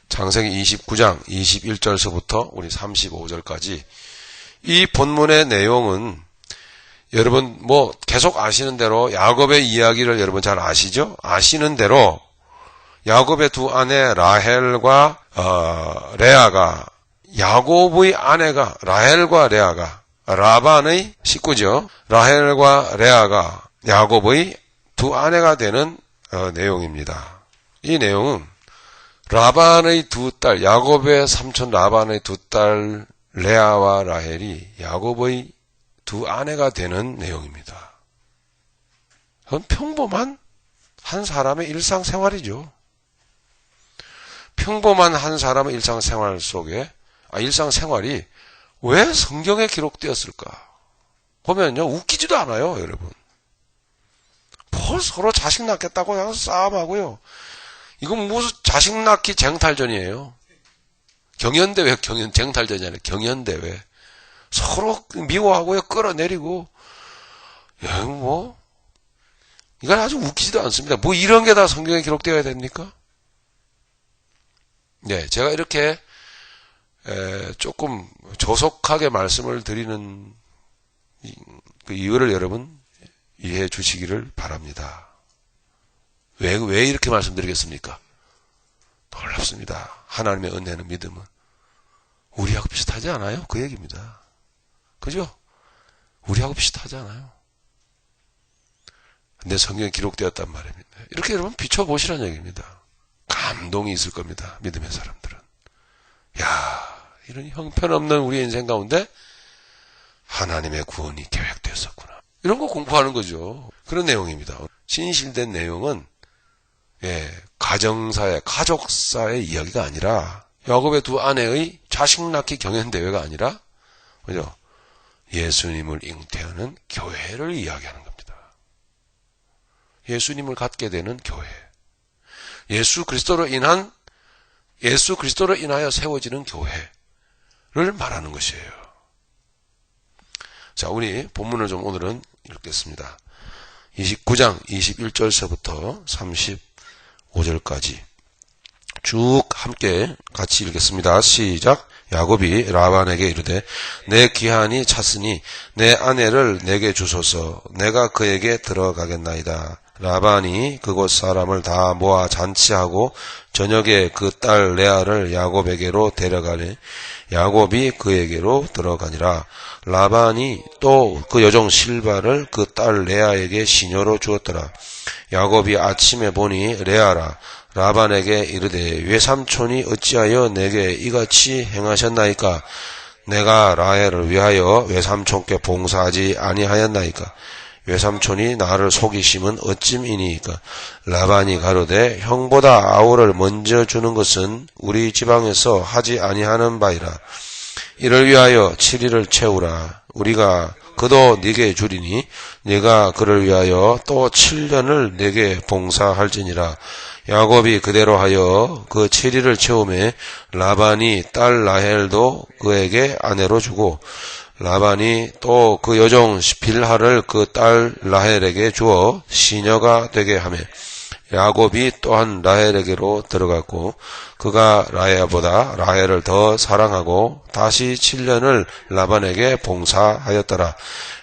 창세기 29장 21절서부터 우리 35절까지 이 본문의 내용은 여러분 계속 아시는 대로 야곱의 이야기를 여러분 잘 아시죠? 아시는 대로 야곱의 두 아내 라헬과 레아가 야곱의 아내가 라헬과 레아가 라반의 식구죠. 라헬과 레아가 야곱의 두 아내가 되는 내용입니다. 이 내용은 라반의 두 딸, 야곱의 삼촌 라반의 두 딸 레아와 라헬이 야곱의 두 아내가 되는 내용입니다. 그건 평범한 한 사람의 일상생활이죠. 평범한 한 사람의 일상생활 속에 일상생활이 왜 성경에 기록되었을까? 보면요, 웃기지도 않아요, 여러분. 뭘 서로 자식 낳겠다고 그냥 싸움하고요. 이건 무슨 자식 낳기 쟁탈전이에요. 경연대회, 쟁탈전이 아니라 경연대회. 서로 미워하고요, 끌어내리고. 이건 아주 웃기지도 않습니다. 이런 게 다 성경에 기록되어야 됩니까? 네, 제가 이렇게 조금 조속하게 말씀을 드리는 그 이유를 여러분 이해해 주시기를 바랍니다. 왜 이렇게 말씀드리겠습니까? 놀랍습니다. 하나님의 은혜는 믿음은 우리하고 비슷하지 않아요? 그 얘기입니다. 그죠? 우리하고 비슷하지 않아요? 근데 성경에 기록되었단 말입니다. 이렇게 여러분 비춰보시라는 얘기입니다. 감동이 있을 겁니다. 믿음의 사람들은. 이런 형편없는 우리의 인생 가운데 하나님의 구원이 계획되었었구나. 이런 거 공부하는 거죠. 그런 내용입니다. 진실된 내용은 가정사의, 가족사의 이야기가 아니라 야곱의 두 아내의 자식 낳기 경연대회가 아니라 그죠? 예수님을 잉태하는 교회를 이야기하는 겁니다. 예수님을 갖게 되는 교회. 예수 그리스도로 인하여 세워지는 교회를 말하는 것이에요. 자, 우리 본문을 좀 오늘은 읽겠습니다. 29장 21절서부터 35절까지 쭉 함께 같이 읽겠습니다. 시작. 야곱이 라반에게 이르되 내 기한이 찼으니 내 아내를 내게 주소서. 내가 그에게 들어가겠나이다. 라반이 그곳 사람을 다 모아 잔치하고 저녁에 그 딸 레아를 야곱에게로 데려가니 야곱이 그에게로 들어가니라. 라반이 또 그 여종 실바를 그 딸 레아에게 시녀로 주었더라. 야곱이 아침에 보니 레아라. 라반에게 이르되 외삼촌이 어찌하여 내게 이같이 행하셨나이까? 내가 라헬을 위하여 외삼촌께 봉사하지 아니하였나이까? 외삼촌이 나를 속이심은 어찜이니까? 라반이 가로되 형보다 아우를 먼저 주는 것은 우리 지방에서 하지 아니하는 바이라. 이를 위하여 7일을 채우라. 우리가 그도 네게 주리니 네가 그를 위하여 또 7년을 네게 봉사할지니라. 야곱이 그대로 하여 그 7일을 채우매 라반이 딸 라헬도 그에게 아내로 주고 라반이 또 그 여종 빌하를 그 딸 라헬에게 주어 시녀가 되게 하며 야곱이 또한 라헬에게로 들어갔고 그가 라헬보다 라헬을 더 사랑하고 다시 7년을 라반에게 봉사하였더라.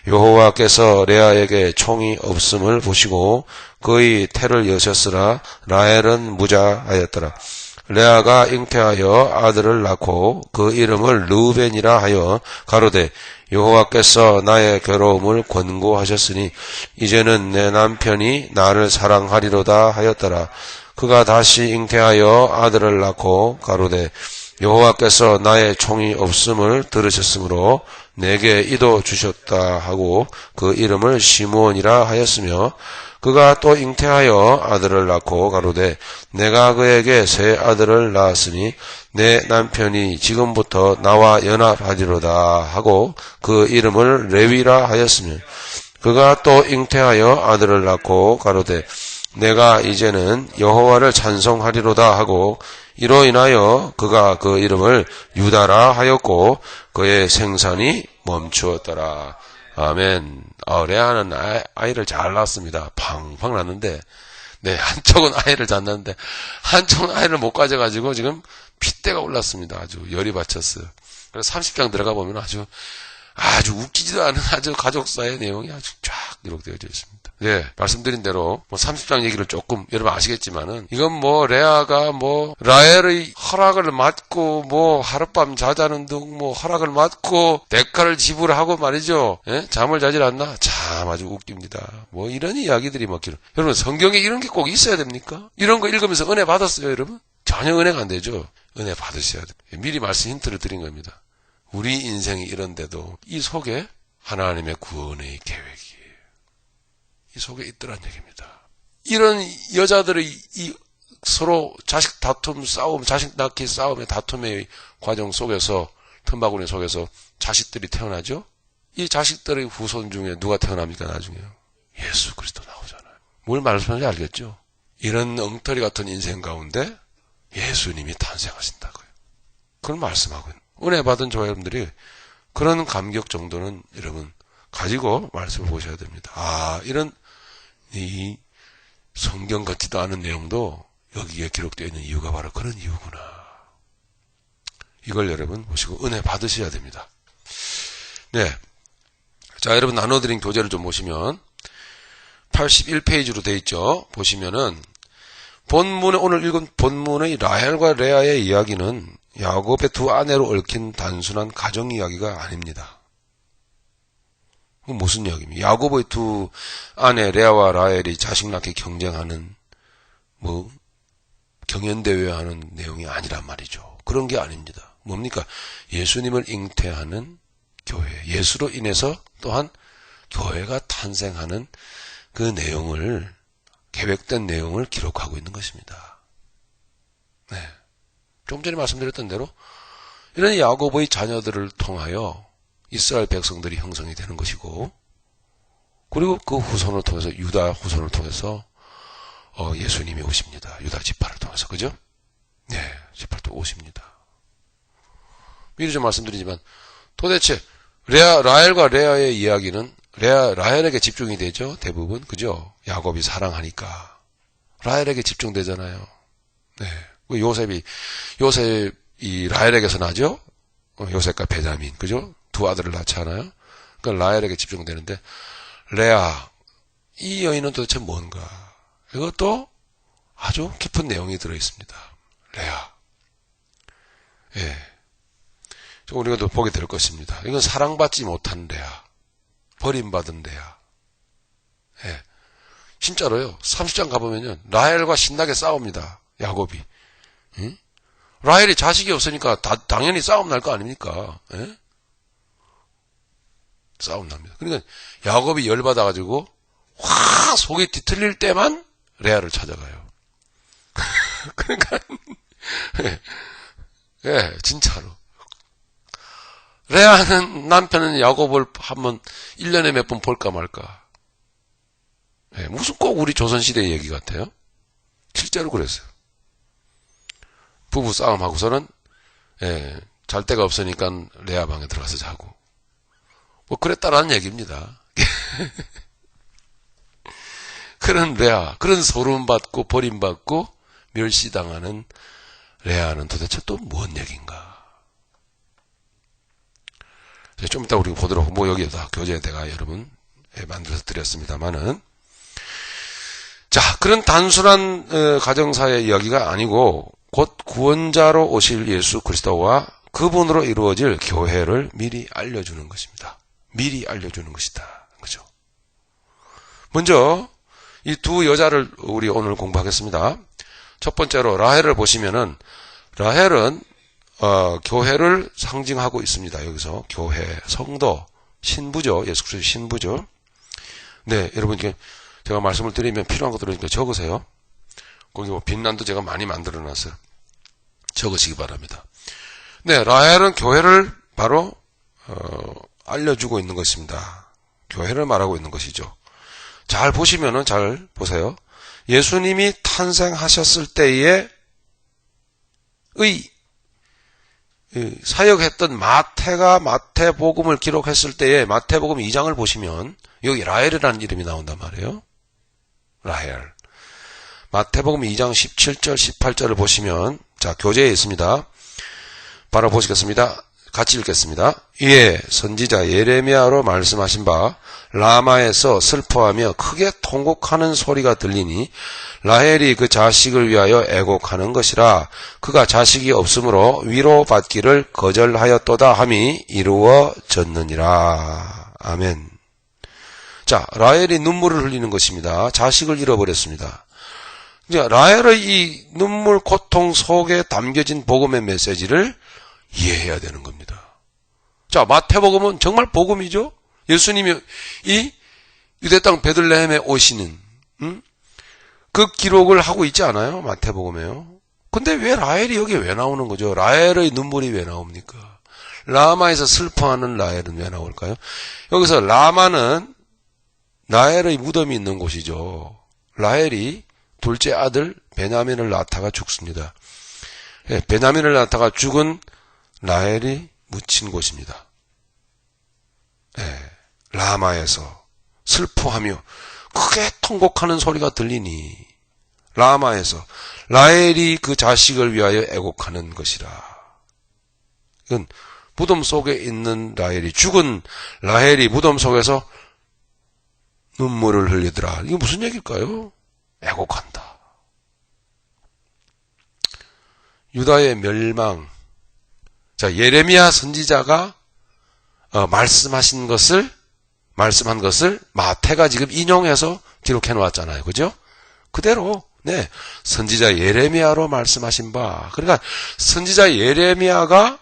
여호와께서 레아에게 총이 없음을 보시고 그의 태를 여셨으나 라헬은 무자하였더라. 레아가 잉태하여 아들을 낳고 그 이름을 르우벤이라 하여 가로되 여호와께서 나의 괴로움을 권고하셨으니 이제는 내 남편이 나를 사랑하리로다 하였더라. 그가 다시 잉태하여 아들을 낳고 가로되 여호와께서 나의 총이 없음을 들으셨으므로 내게 이도 주셨다 하고 그 이름을 시므온이라 하였으며 그가 또 잉태하여 아들을 낳고 가로되 내가 그에게 새 아들을 낳았으니 내 남편이 지금부터 나와 연합하리로다 하고 그 이름을 레위라 하였으며 그가 또 잉태하여 아들을 낳고 가로되 내가 이제는 여호와를 찬송하리로다 하고 이로 인하여 그가 그 이름을 유다라 하였고 그의 생산이 멈추었더라. 아멘. 레아는 아이를 잘 낳았습니다. 팡팡 낳는데 네, 한쪽은 아이를 낳는데 한쪽은 아이를 못 가져가지고 지금 핏대가 올랐습니다. 아주 열이 받쳤어요. 그래서 30장 들어가 보면 아주 웃기지도 않은 아주 가족사의 내용이 아주 쫙 기록되어져 있습니다. 네, 말씀드린 대로 30장 얘기를 조금 여러분 아시겠지만은 이건 레아가 라헬의 허락을 받고 하룻밤 자자는 등 허락을 받고 대가를 지불하고 말이죠. 예? 잠을 자질 않나? 참 아주 웃깁니다. 이런 이야기들이 여러분 성경에 이런 게 꼭 있어야 됩니까? 이런 거 읽으면서 은혜 받았어요, 여러분? 전혀 은혜가 안 되죠. 은혜 받으셔야 돼요. 미리 말씀 힌트를 드린 겁니다. 우리 인생이 이런데도 이 속에 하나님의 구원의 계획이 이 속에 있더란 얘기입니다. 이런 여자들의 서로 자식 다툼, 싸움, 자식 낳기 싸움의 다툼의 과정 속에서 틈바구니 속에서 자식들이 태어나죠. 이 자식들의 후손 중에 누가 태어납니까? 나중에요. 예수 그리스도 나오잖아요. 뭘 말씀하는지 알겠죠? 이런 엉터리 같은 인생 가운데 예수님이 탄생하신다고요. 그걸 말씀하고 있는 은혜 받은 저 여러분들이 그런 감격 정도는 여러분 가지고 말씀을 보셔야 됩니다. 이런 이 성경 같지도 않은 내용도 여기에 기록되어 있는 이유가 바로 그런 이유구나. 이걸 여러분 보시고 은혜 받으셔야 됩니다. 네. 자, 여러분 나눠드린 교재를 좀 보시면 81페이지로 되어 있죠. 보시면은 오늘 읽은 본문의 라헬과 레아의 이야기는 야곱의 두 아내로 얽힌 단순한 가정 이야기가 아닙니다. 무슨 이야기입니까? 야곱의 두 아내 레아와 라헬이 자식 낳기 경쟁하는 경연대회하는 내용이 아니란 말이죠. 그런 게 아닙니다. 뭡니까? 예수님을 잉태하는 교회, 예수로 인해서 또한 교회가 탄생하는 그 내용을, 계획된 내용을 기록하고 있는 것입니다. 네. 좀 전에 말씀드렸던 대로 이런 야곱의 자녀들을 통하여 이스라엘 백성들이 형성이 되는 것이고, 그리고 그 후손을 통해서 유다 후손을 통해서 예수님이 오십니다. 유다 지파를 통해서. 그죠? 네, 지파도 오십니다. 미리 좀 말씀드리지만 도대체 라헬과 레아의 이야기는 라헬에게 집중이 되죠. 대부분. 그죠? 야곱이 사랑하니까 라헬에게 집중되잖아요. 네. 요셉이 라헬에게서 나죠? 요셉과 베냐민. 그죠? 두 아들을 낳잖아요. 그러니까 라헬에게 집중되는데, 레아, 이 여인은 도대체 뭔가? 이것도 아주 깊은 내용이 들어있습니다. 레아. 예. 우리가 또 보게 될 것입니다. 이건 사랑받지 못한 레아. 버림받은 레아. 예. 진짜로요. 30장 가보면요. 라헬과 신나게 싸웁니다. 야곱이. 응? 라헬이 자식이 없으니까 당연히 싸움 날 거 아닙니까? 예? 싸움 납니다. 그러니까 야곱이 열받아가지고 확 속이 뒤틀릴 때만 레아를 찾아가요. 그러니까 예, 진짜로. 레아는 남편은 야곱을 한번 1년에 몇 번 볼까 말까. 예, 무슨 꼭 우리 조선시대의 얘기 같아요? 실제로 그랬어요. 부부 싸움하고서는 잘 데가 없으니까 레아 방에 들어가서 자고. 그랬다라는 얘기입니다. 그런 레아, 그런 소름받고 버림받고 멸시당하는 레아는 도대체 또 뭔 얘기인가? 좀 이따 우리가 보도록, 여기에다 교재에 내가 여러분 만들어서 드렸습니다만은. 자, 그런 단순한 가정사의 이야기가 아니고 곧 구원자로 오실 예수 그리스도와 그분으로 이루어질 교회를 미리 알려주는 것입니다. 미리 알려주는 것이다. 그죠? 먼저 이 두 여자를 우리 오늘 공부하겠습니다. 첫 번째로 라헬을 보시면은 라헬은 교회를 상징하고 있습니다. 여기서 교회, 성도, 신부죠. 예수 그리스도의 신부죠. 네, 여러분 제가 말씀을 드리면 필요한 것들을 적으세요. 거기 빛난도 제가 많이 만들어 놨어요. 적으시기 바랍니다. 네, 라헬은 교회를 바로 알려주고 있는 것입니다. 교회를 말하고 있는 것이죠. 잘 보시면은 잘 보세요. 예수님이 탄생하셨을 때의 사역했던 마태가 마태복음을 기록했을 때의 마태복음 2장을 보시면 여기 라헬이라는 이름이 나온단 말이에요. 라헬. 마태복음 2장 17절, 18절을 보시면, 자, 교재에 있습니다. 바로 보시겠습니다. 같이 읽겠습니다. 이에 선지자 예레미야로 말씀하신 바 라마에서 슬퍼하며 크게 통곡하는 소리가 들리니 라헬이 그 자식을 위하여 애곡하는 것이라. 그가 자식이 없으므로 위로받기를 거절하였도다 함이 이루어졌느니라. 아멘. 자, 라헬이 눈물을 흘리는 것입니다. 자식을 잃어버렸습니다. 이제 라헬의 이 눈물 고통 속에 담겨진 복음의 메시지를 이해해야 되는 겁니다. 자, 마태복음은 정말 복음이죠. 예수님이 이 유대 땅 베들레헴에 오시는 그 기록을 하고 있지 않아요? 마태복음에요. 근데 왜 라헬이 여기 왜 나오는 거죠? 라헬의 눈물이 왜 나옵니까? 라마에서 슬퍼하는 라헬은 왜 나올까요? 여기서 라마는 라헬의 무덤이 있는 곳이죠. 라헬이 둘째 아들 베냐민을 낳다가 죽습니다. 베냐민을 낳다가 죽은 라헬이 묻힌 곳입니다. 라마에서 슬퍼하며 크게 통곡하는 소리가 들리니 라마에서 라헬이 그 자식을 위하여 애곡하는 것이라. 이건 무덤 속에 있는 라헬이, 죽은 라헬이 무덤 속에서 눈물을 흘리더라. 이게 무슨 얘기일까요? 애곡한다. 유다의 멸망. 자, 예레미야 선지자가 말씀한 것을 마태가 지금 인용해서 기록해 놓았잖아요. 그죠? 그대로, 네, 선지자 예레미야로 말씀하신 바. 그러니까 선지자 예레미야가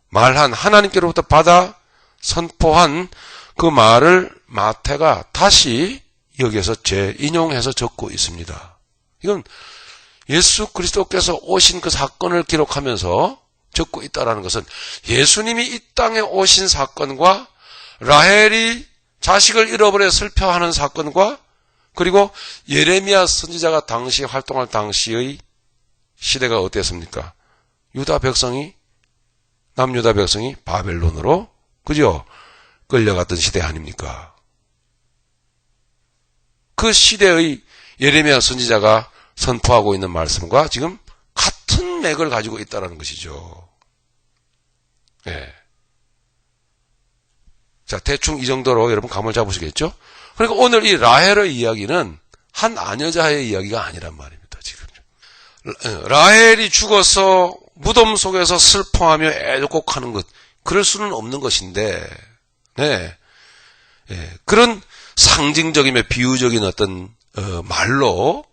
말한, 하나님께로부터 받아 선포한 그 말을 마태가 다시 여기에서 재인용해서 적고 있습니다. 이건 예수 그리스도께서 오신 그 사건을 기록하면서 적고 있다는 것은 예수님이 이 땅에 오신 사건과 라헬이 자식을 잃어버려 슬퍼하는 사건과 그리고 예레미야 선지자가 당시 활동할 당시의 시대가 어땠습니까? 남유다 백성이 바벨론으로, 그죠? 끌려갔던 시대 아닙니까? 그 시대의 예레미야 선지자가 선포하고 있는 말씀과 지금 같은 맥을 가지고 있다는 것이죠. 예. 자, 대충 이 정도로 여러분 감을 잡으시겠죠? 그러니까 오늘 이 라헬의 이야기는 한 아녀자의 이야기가 아니란 말입니다, 지금. 라헬이 죽어서 무덤 속에서 슬퍼하며 애곡하는 것, 그럴 수는 없는 것인데, 네. 예. 그런 상징적이며 비유적인 어떤, 말로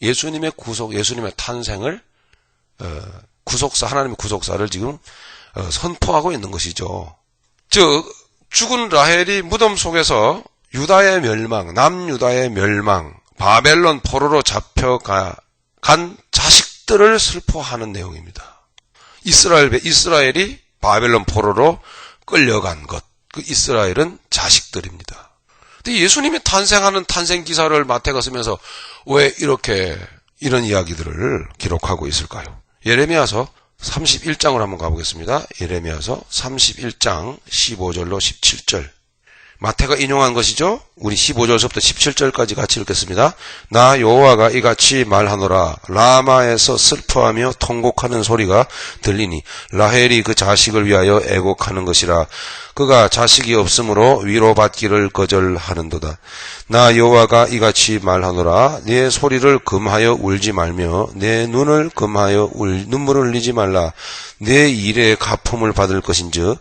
예수님의 예수님의 탄생을, 하나님의 구속사를 지금, 선포하고 있는 것이죠. 즉, 죽은 라헬이 무덤 속에서 유다의 멸망, 남유다의 멸망, 바벨론 포로로 잡혀간 자식들을 슬퍼하는 내용입니다. 이스라엘이 바벨론 포로로 끌려간 것, 그 이스라엘은 자식들입니다. 근데 예수님이 탄생하는 탄생 기사를 마태가 쓰면서 왜 이런 이야기들을 기록하고 있을까요? 예레미야서 31장을 한번 가보겠습니다. 예레미야서 31장 15절로 17절. 마태가 인용한 것이죠. 우리 15절부터 17절까지 같이 읽겠습니다. 나 여호와가 이같이 말하노라. 라마에서 슬퍼하며 통곡하는 소리가 들리니 라헬이 그 자식을 위하여 애곡하는 것이라. 그가 자식이 없으므로 위로받기를 거절하는도다. 나 여호와가 이같이 말하노라. 네 소리를 금하여 울지 말며 내 눈을 금하여 눈물을 흘리지 말라. 내 일의 갚음을 받을 것인즉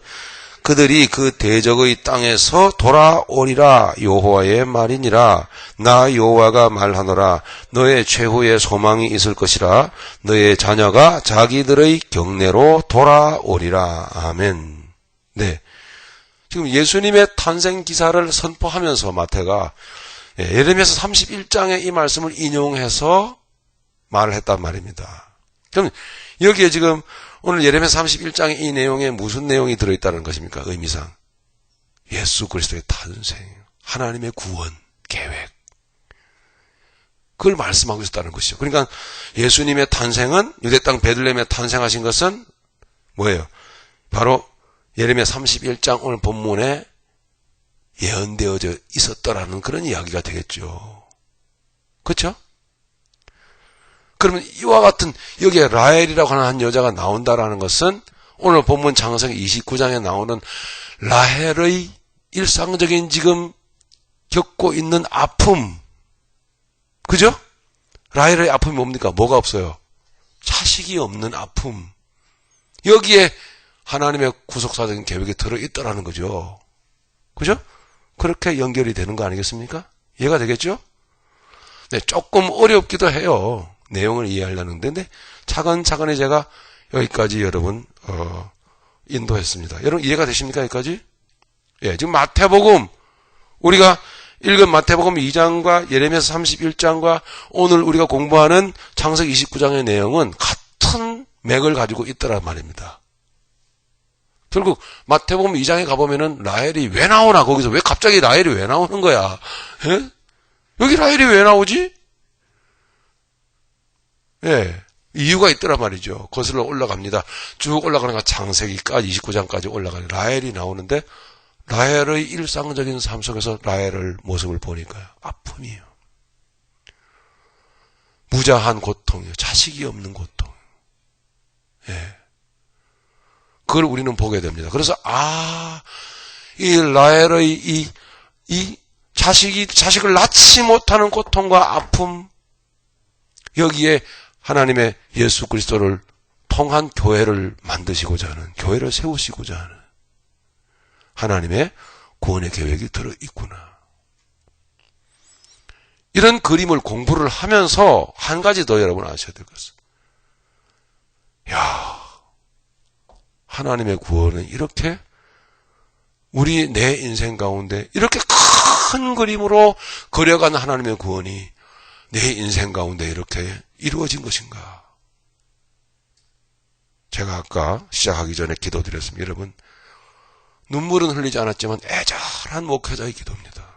그들이 그 대적의 땅에서 돌아오리라. 여호와의 말이니라. 나 여호와가 말하노라. 너의 최후의 소망이 있을 것이라. 너의 자녀가 자기들의 경내로 돌아오리라. 아멘. 네. 지금 예수님의 탄생 기사를 선포하면서 마태가 예레미야서 31장의 이 말씀을 인용해서 말을 했단 말입니다. 그럼 여기에 지금 오늘 예레미야 31장의 이 내용에 무슨 내용이 들어있다는 것입니까? 의미상. 예수 그리스도의 탄생, 하나님의 구원, 계획. 그걸 말씀하고 있었다는 것이죠. 그러니까 예수님의 탄생은, 유대 땅 베들레헴에 탄생하신 것은 뭐예요? 바로 예레미야 31장 오늘 본문에 예언되어져 있었더라는 그런 이야기가 되겠죠. 그렇죠? 그러면 이와 같은 여기에 라헬이라고 하는 한 여자가 나온다라는 것은 오늘 본문 창세기 29장에 나오는 라헬의 일상적인 지금 겪고 있는 아픔. 그죠? 라헬의 아픔이 뭡니까? 뭐가 없어요? 자식이 없는 아픔. 여기에 하나님의 구속사적인 계획이 들어있다라는 거죠. 그죠? 그렇게 연결이 되는 거 아니겠습니까? 이해가 되겠죠? 네, 조금 어렵기도 해요. 내용을 이해하려는데, 네, 차근차근히 제가 여기까지 여러분, 인도했습니다. 여러분 이해가 되십니까? 여기까지? 예, 지금 마태복음, 우리가 읽은 마태복음 2장과 예레미야서 31장과 오늘 우리가 공부하는 창세기 29장의 내용은 같은 맥을 가지고 있더란 말입니다. 결국 마태복음 2장에 가보면은 라헬이 왜 나오나, 거기서 왜 갑자기 라헬이 왜 나오는 거야? 예? 여기 라헬이 왜 나오지? 예, 이유가 있더란 말이죠. 거슬러 올라갑니다. 쭉 올라가는 거 창세기까지 29장까지 올라가는 라헬이 나오는데 라헬의 일상적인 삶 속에서 라헬의 모습을 보니까요, 아픔이에요. 무자한 고통이에요. 자식이 없는 고통. 예. 그걸 우리는 보게 됩니다. 그래서 이 라헬의 이 자식을 낳지 못하는 고통과 아픔, 여기에 하나님의 예수 그리스도를 통한 교회를 만드시고자 하는, 교회를 세우시고자 하는 하나님의 구원의 계획이 들어있구나. 이런 그림을 공부를 하면서 한 가지 더 여러분 아셔야 될 것은, 하나님의 구원은 이렇게 내 인생 가운데 이렇게 큰 그림으로 그려간 하나님의 구원이 내 인생 가운데 이렇게 이루어진 것인가. 제가 아까 시작하기 전에 기도드렸습니다. 여러분, 눈물은 흘리지 않았지만 애절한 목회자의 기도입니다.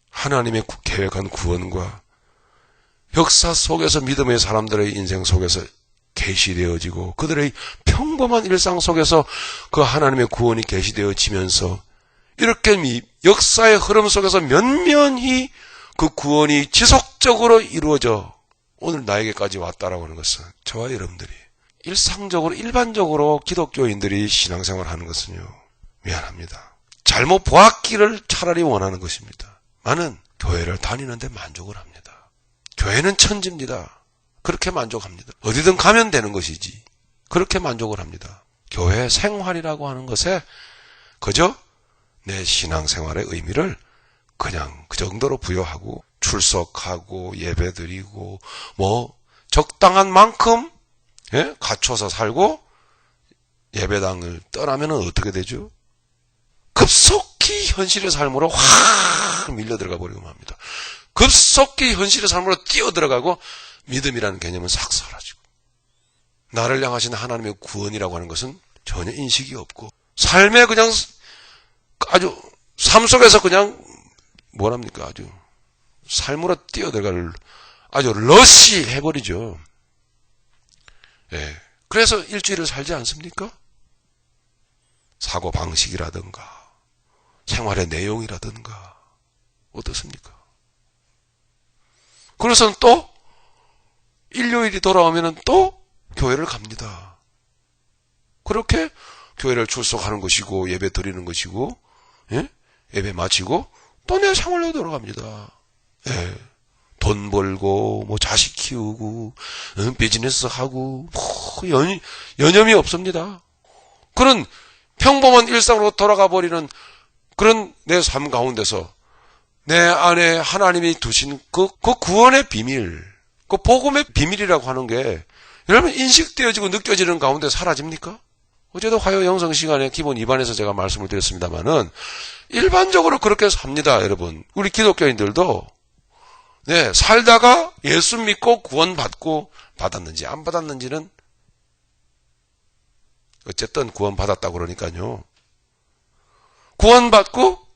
하나님의 계획한 구원과 역사 속에서 믿음의 사람들의 인생 속에서 계시되어지고 그들의 평범한 일상 속에서 그 하나님의 구원이 계시되어지면서 이렇게 역사의 흐름 속에서 면면히 그 구원이 지속적으로 이루어져 오늘 나에게까지 왔다라고 하는 것은, 저와 여러분들이 일상적으로 일반적으로 기독교인들이 신앙생활을 하는 것은요, 미안합니다, 잘못 보았기를 차라리 원하는 것입니다. 나는 교회를 다니는데 만족을 합니다. 교회는 천지입니다. 그렇게 만족합니다. 어디든 가면 되는 것이지, 그렇게 만족을 합니다. 교회 생활이라고 하는 것에 그저 내 신앙생활의 의미를 그냥 그 정도로 부여하고 출석하고 예배드리고 적당한 만큼 갖춰서 살고 예배당을 떠나면 어떻게 되죠? 급속히 현실의 삶으로 확 밀려 들어가 버리고 맙니다. 급속히 현실의 삶으로 뛰어들어가고 믿음이라는 개념은 싹 사라지고, 나를 향하신 하나님의 구원이라고 하는 것은 전혀 인식이 없고, 삶에 그냥 아주 삶 속에서 그냥 아주 삶으로 뛰어들어갈 아주 러시 해버리죠. 예. 그래서 일주일을 살지 않습니까? 사고 방식이라든가 생활의 내용이라든가 어떻습니까? 그래서 또 일요일이 돌아오면 또 교회를 갑니다. 그렇게 교회를 출석하는 것이고 예배 드리는 것이고, 예? 예배 마치고 또 내 생활로 돌아갑니다. 예. 돈 벌고 자식 키우고 비즈니스 하고 여념이 없습니다. 그런 평범한 일상으로 돌아가 버리는 그런 내 삶 가운데서 내 안에 하나님이 두신 그 구원의 비밀, 그 복음의 비밀이라고 하는 게 여러분 인식되어지고 느껴지는 가운데 사라집니까? 어제도 화요 영성 시간에 기본 2반에서 제가 말씀을 드렸습니다만은 일반적으로 그렇게 삽니다, 여러분. 우리 기독교인들도 살다가 예수 믿고 구원받고 받았는지 안 받았는지는 어쨌든 구원받았다고 그러니까요. 구원받고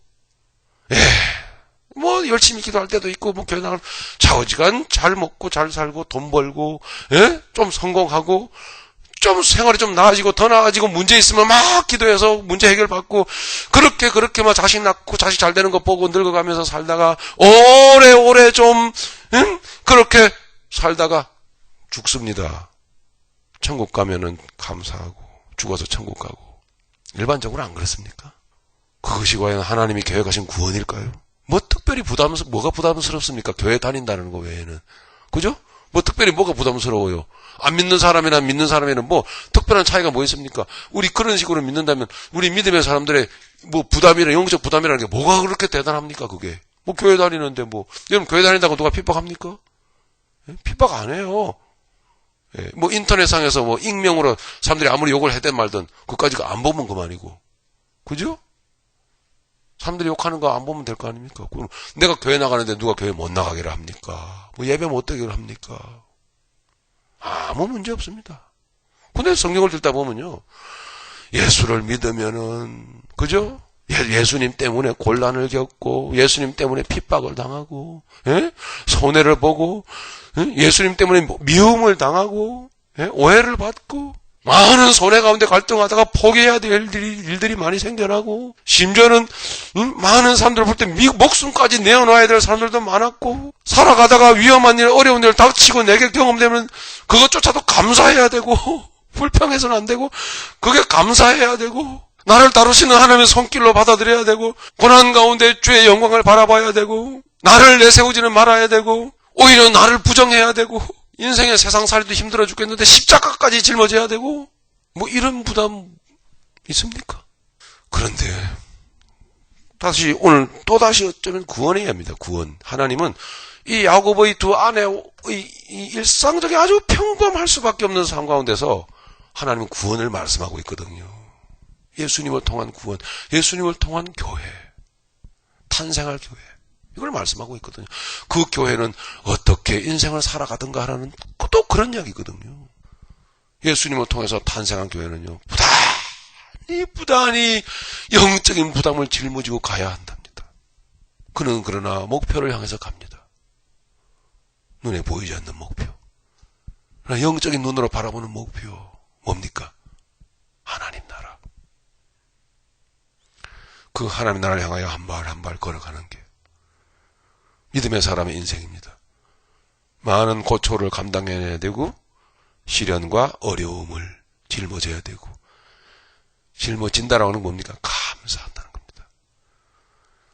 열심히 기도할 때도 있고 교회 나가면 좌우지간 잘 먹고 잘 살고 돈 벌고 좀 성공하고 좀 생활이 좀 나아지고 더 나아지고 문제 있으면 막 기도해서 문제 해결받고 그렇게 막 자식 낳고 자식 잘 되는 거 보고 늙어가면서 살다가 오래오래 좀 그렇게 살다가 죽습니다. 천국 가면은 감사하고 죽어서 천국 가고 일반적으로 안 그렇습니까? 그것이 과연 하나님이 계획하신 구원일까요? 뭐 특별히 뭐가 부담스럽습니까? 교회 다닌다는 거 외에는. 그죠? 뭐 특별히 뭐가 부담스러워요? 안 믿는 사람이나 믿는 사람에는 뭐 특별한 차이가 뭐 있습니까? 우리 그런 식으로 믿는다면 우리 믿음의 사람들의 뭐 부담이나 영적 부담이라는 게 뭐가 그렇게 대단합니까? 그게. 뭐 교회 다니는데 뭐 여러분 교회 다닌다고 누가 핍박합니까? 핍박 안 해요. 뭐 인터넷상에서 뭐 익명으로 사람들이 아무리 욕을 해든 말든 그까지 안 보면 그만이고. 그죠? 사람들이 욕하는 거 안 보면 될 거 아닙니까? 그럼 내가 교회 나가는데 누가 교회 못 나가기를 합니까? 뭐 예배 못 드기를 합니까? 아무 문제 없습니다. 근데 성경을 읽다 보면요. 예수를 믿으면은, 그죠? 예수님 때문에 곤란을 겪고, 예수님 때문에 핍박을 당하고, 손해를 보고, 예수님 때문에 미움을 당하고, 오해를 받고, 많은 손해 가운데 갈등하다가 포기해야 될 일들이 많이 생겨나고, 심지어는 많은 사람들 볼 때 목숨까지 내어놔야 될 사람들도 많았고, 살아가다가 위험한 일, 어려운 일 닥치고 내게 경험되면 그것조차도 감사해야 되고, 불평해서는 안 되고, 그게 감사해야 되고, 나를 다루시는 하나님의 손길로 받아들여야 되고, 고난 가운데 주의 영광을 바라봐야 되고, 나를 내세우지는 말아야 되고, 오히려 나를 부정해야 되고, 인생의 세상살이도 힘들어 죽겠는데 십자가까지 짊어져야 되고 뭐 이런 부담 있습니까? 그런데 다시 오늘 또다시 어쩌면 구원해야 합니다. 구원. 하나님은 이 야곱의 두 아내의 이 일상적인 아주 평범할 수밖에 없는 삶 가운데서 하나님은 구원을 말씀하고 있거든요. 예수님을 통한 구원, 예수님을 통한 교회, 탄생할 교회. 이걸 말씀하고 있거든요. 그 교회는 어떻게 인생을 살아가든가 하는 또 그런 이야기거든요. 예수님을 통해서 탄생한 교회는요. 부단히 영적인 부담을 짊어지고 가야 한답니다. 그는 그러나 목표를 향해서 갑니다. 눈에 보이지 않는 목표. 그러나 영적인 눈으로 바라보는 목표. 뭡니까? 하나님 나라. 그 하나님 나라를 향하여 한 발 한 발 걸어가는 게 믿음의 사람의 인생입니다. 많은 고초를 감당해야 되고 시련과 어려움을 짊어져야 되고 짊어진다라고 하는 뭡니까? 감사한다는 겁니다.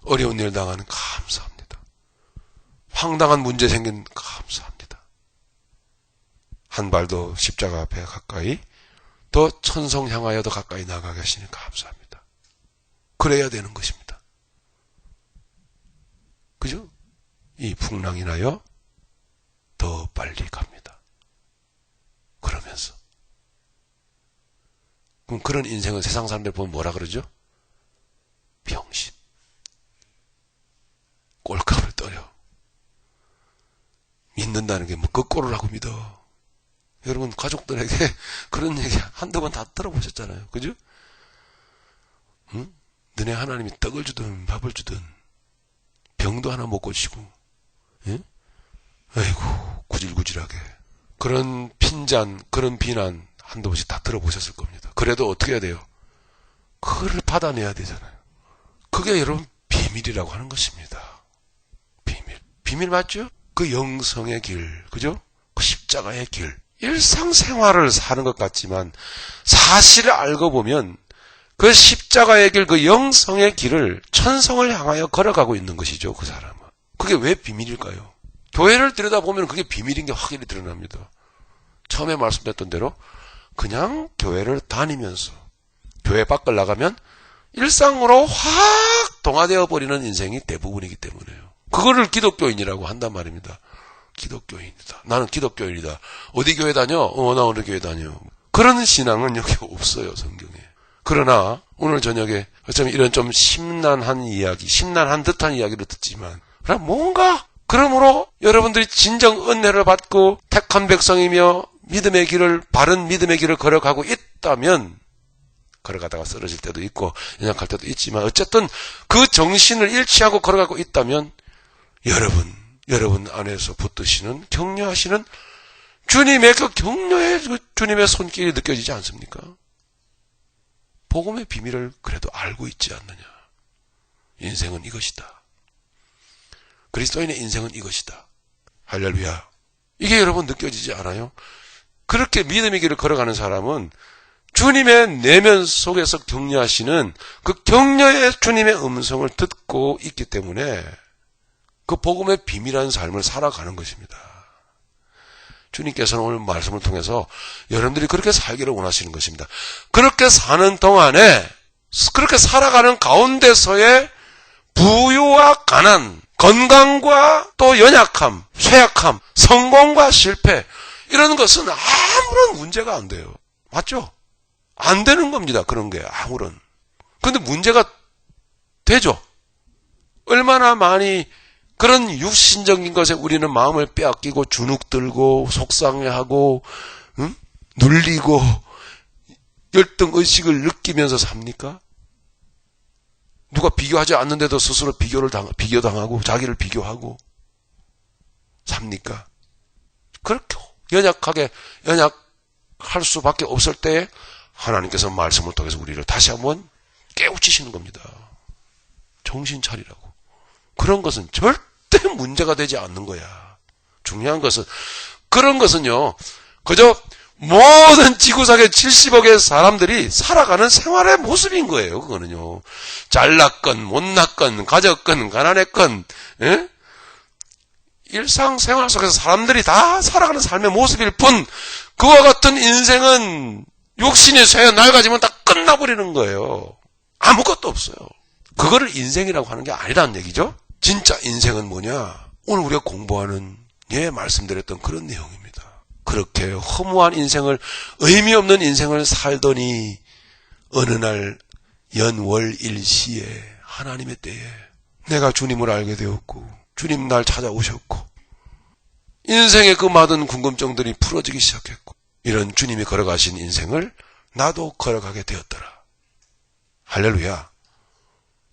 어려운 일 당하는 감사합니다. 황당한 문제 생긴 감사합니다. 한 발 더 십자가 앞에 가까이 더 천성 향하여 더 가까이 나아가 계시니 감사합니다. 그래야 되는 것입니다. 그죠? 이 풍랑이 나여 더 빨리 갑니다. 그러면서. 그럼 그런 인생은 세상 사람들 보면 뭐라 그러죠? 병신. 꼴값을 떨여. 믿는다는 게 뭐 거꾸로라고 믿어. 여러분 가족들에게 그런 얘기 한두 번 다 들어보셨잖아요. 그죠? 응? 너네 하나님이 떡을 주든 밥을 주든 병도 하나 못 고치고 예? 아이고 구질구질하게 그런 핀잔 그런 비난 한두 번씩 다 들어보셨을 겁니다. 그래도 어떻게 해야 돼요? 그걸 받아내야 되잖아요. 그게 여러분 비밀이라고 하는 것입니다. 비밀 맞죠? 그 영성의 길, 그죠? 그 십자가의 길. 일상생활을 사는 것 같지만 사실을 알고 보면 그 십자가의 길, 그 영성의 길을 천성을 향하여 걸어가고 있는 것이죠. 그 사람은. 그게 왜 비밀일까요? 교회를 들여다보면 그게 비밀인 게 확연히 드러납니다. 처음에 말씀드렸던 대로 그냥 교회를 다니면서 교회 밖을 나가면 일상으로 확 동화되어 버리는 인생이 대부분이기 때문에요. 그거를 기독교인이라고 한단 말입니다. 기독교인이다. 나는 기독교인이다. 어디 교회 다녀? 나 어느 교회 다녀. 그런 신앙은 여기 없어요, 성경에. 그러나 오늘 저녁에 어쩌면 이런 좀 심란한 이야기, 심란한 듯한 이야기를 듣지만 그럼 뭔가 그러므로 여러분들이 진정 은혜를 받고 택한 백성이며 믿음의 길을 바른 믿음의 길을 걸어가고 있다면 걸어가다가 쓰러질 때도 있고 연약할 때도 있지만 어쨌든 그 정신을 일치하고 걸어가고 있다면 여러분 안에서 붙드시는 격려하시는 주님의 그 격려의 주님의 손길이 느껴지지 않습니까? 복음의 비밀을 그래도 알고 있지 않느냐. 인생은 이것이다. 그리스도인의 인생은 이것이다. 할렐루야. 이게 여러분 느껴지지 않아요? 그렇게 믿음의 길을 걸어가는 사람은 주님의 내면 속에서 격려하시는 그 격려의 주님의 음성을 듣고 있기 때문에 그 복음의 비밀한 삶을 살아가는 것입니다. 주님께서는 오늘 말씀을 통해서 여러분들이 그렇게 살기를 원하시는 것입니다. 그렇게 사는 동안에, 그렇게 살아가는 가운데서의 부유와 가난, 건강과 또 연약함, 쇠약함, 성공과 실패, 이런 것은 아무런 문제가 안 돼요. 맞죠? 안 되는 겁니다. 그런 게 아무런. 근데 문제가 되죠. 얼마나 많이 그런 육신적인 것에 우리는 마음을 빼앗기고 주눅들고 속상해하고 눌리고 열등의식을 느끼면서 삽니까? 누가 비교하지 않는데도 스스로 비교당하고 자기를 비교하고 삽니까? 그렇게 연약할 수밖에 없을 때에 하나님께서 말씀을 통해서 우리를 다시 한번 깨우치시는 겁니다. 정신 차리라고. 그런 것은 절대 문제가 되지 않는 거야. 중요한 것은, 그런 것은요, 그저 모든 지구상의 70억의 사람들이 살아가는 생활의 모습인 거예요. 그거는요. 잘났건 못났건 가졌건 가난했건, 예? 일상생활 속에서 사람들이 다 살아가는 삶의 모습일 뿐, 그와 같은 인생은 육신이 쇠어 낡아지면 다 끝나버리는 거예요. 아무것도 없어요. 그거를 인생이라고 하는 게 아니라는 얘기죠. 진짜 인생은 뭐냐? 오늘 우리가 공부하는, 말씀드렸던 그런 내용입니다. 그렇게 허무한 인생을, 의미 없는 인생을 살더니 어느 날 연월일시에 하나님의 때에 내가 주님을 알게 되었고 주님 날 찾아오셨고 인생의 그 많은 궁금증들이 풀어지기 시작했고 이런 주님이 걸어가신 인생을 나도 걸어가게 되었더라. 할렐루야.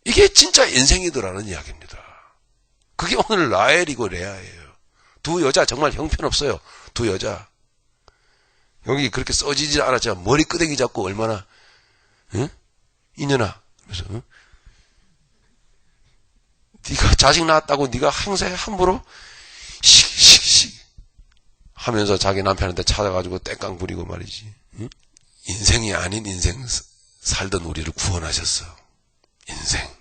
이게 진짜 인생이더라는 이야기입니다. 그게 오늘 라헬이고 레아예요. 두 여자 정말 형편없어요. 두 여자. 여기 그렇게 써지지 않았지만 머리 끄댕이 잡고 얼마나, 응? 이년아. 그래서, 응? 네가 자식 낳았다고 네가 항상 함부로 씩씩씩 하면서 자기 남편한테 찾아가지고 땡깡 부리고 말이지. 응? 인생이 아닌 인생 살던 우리를 구원하셨어. 인생.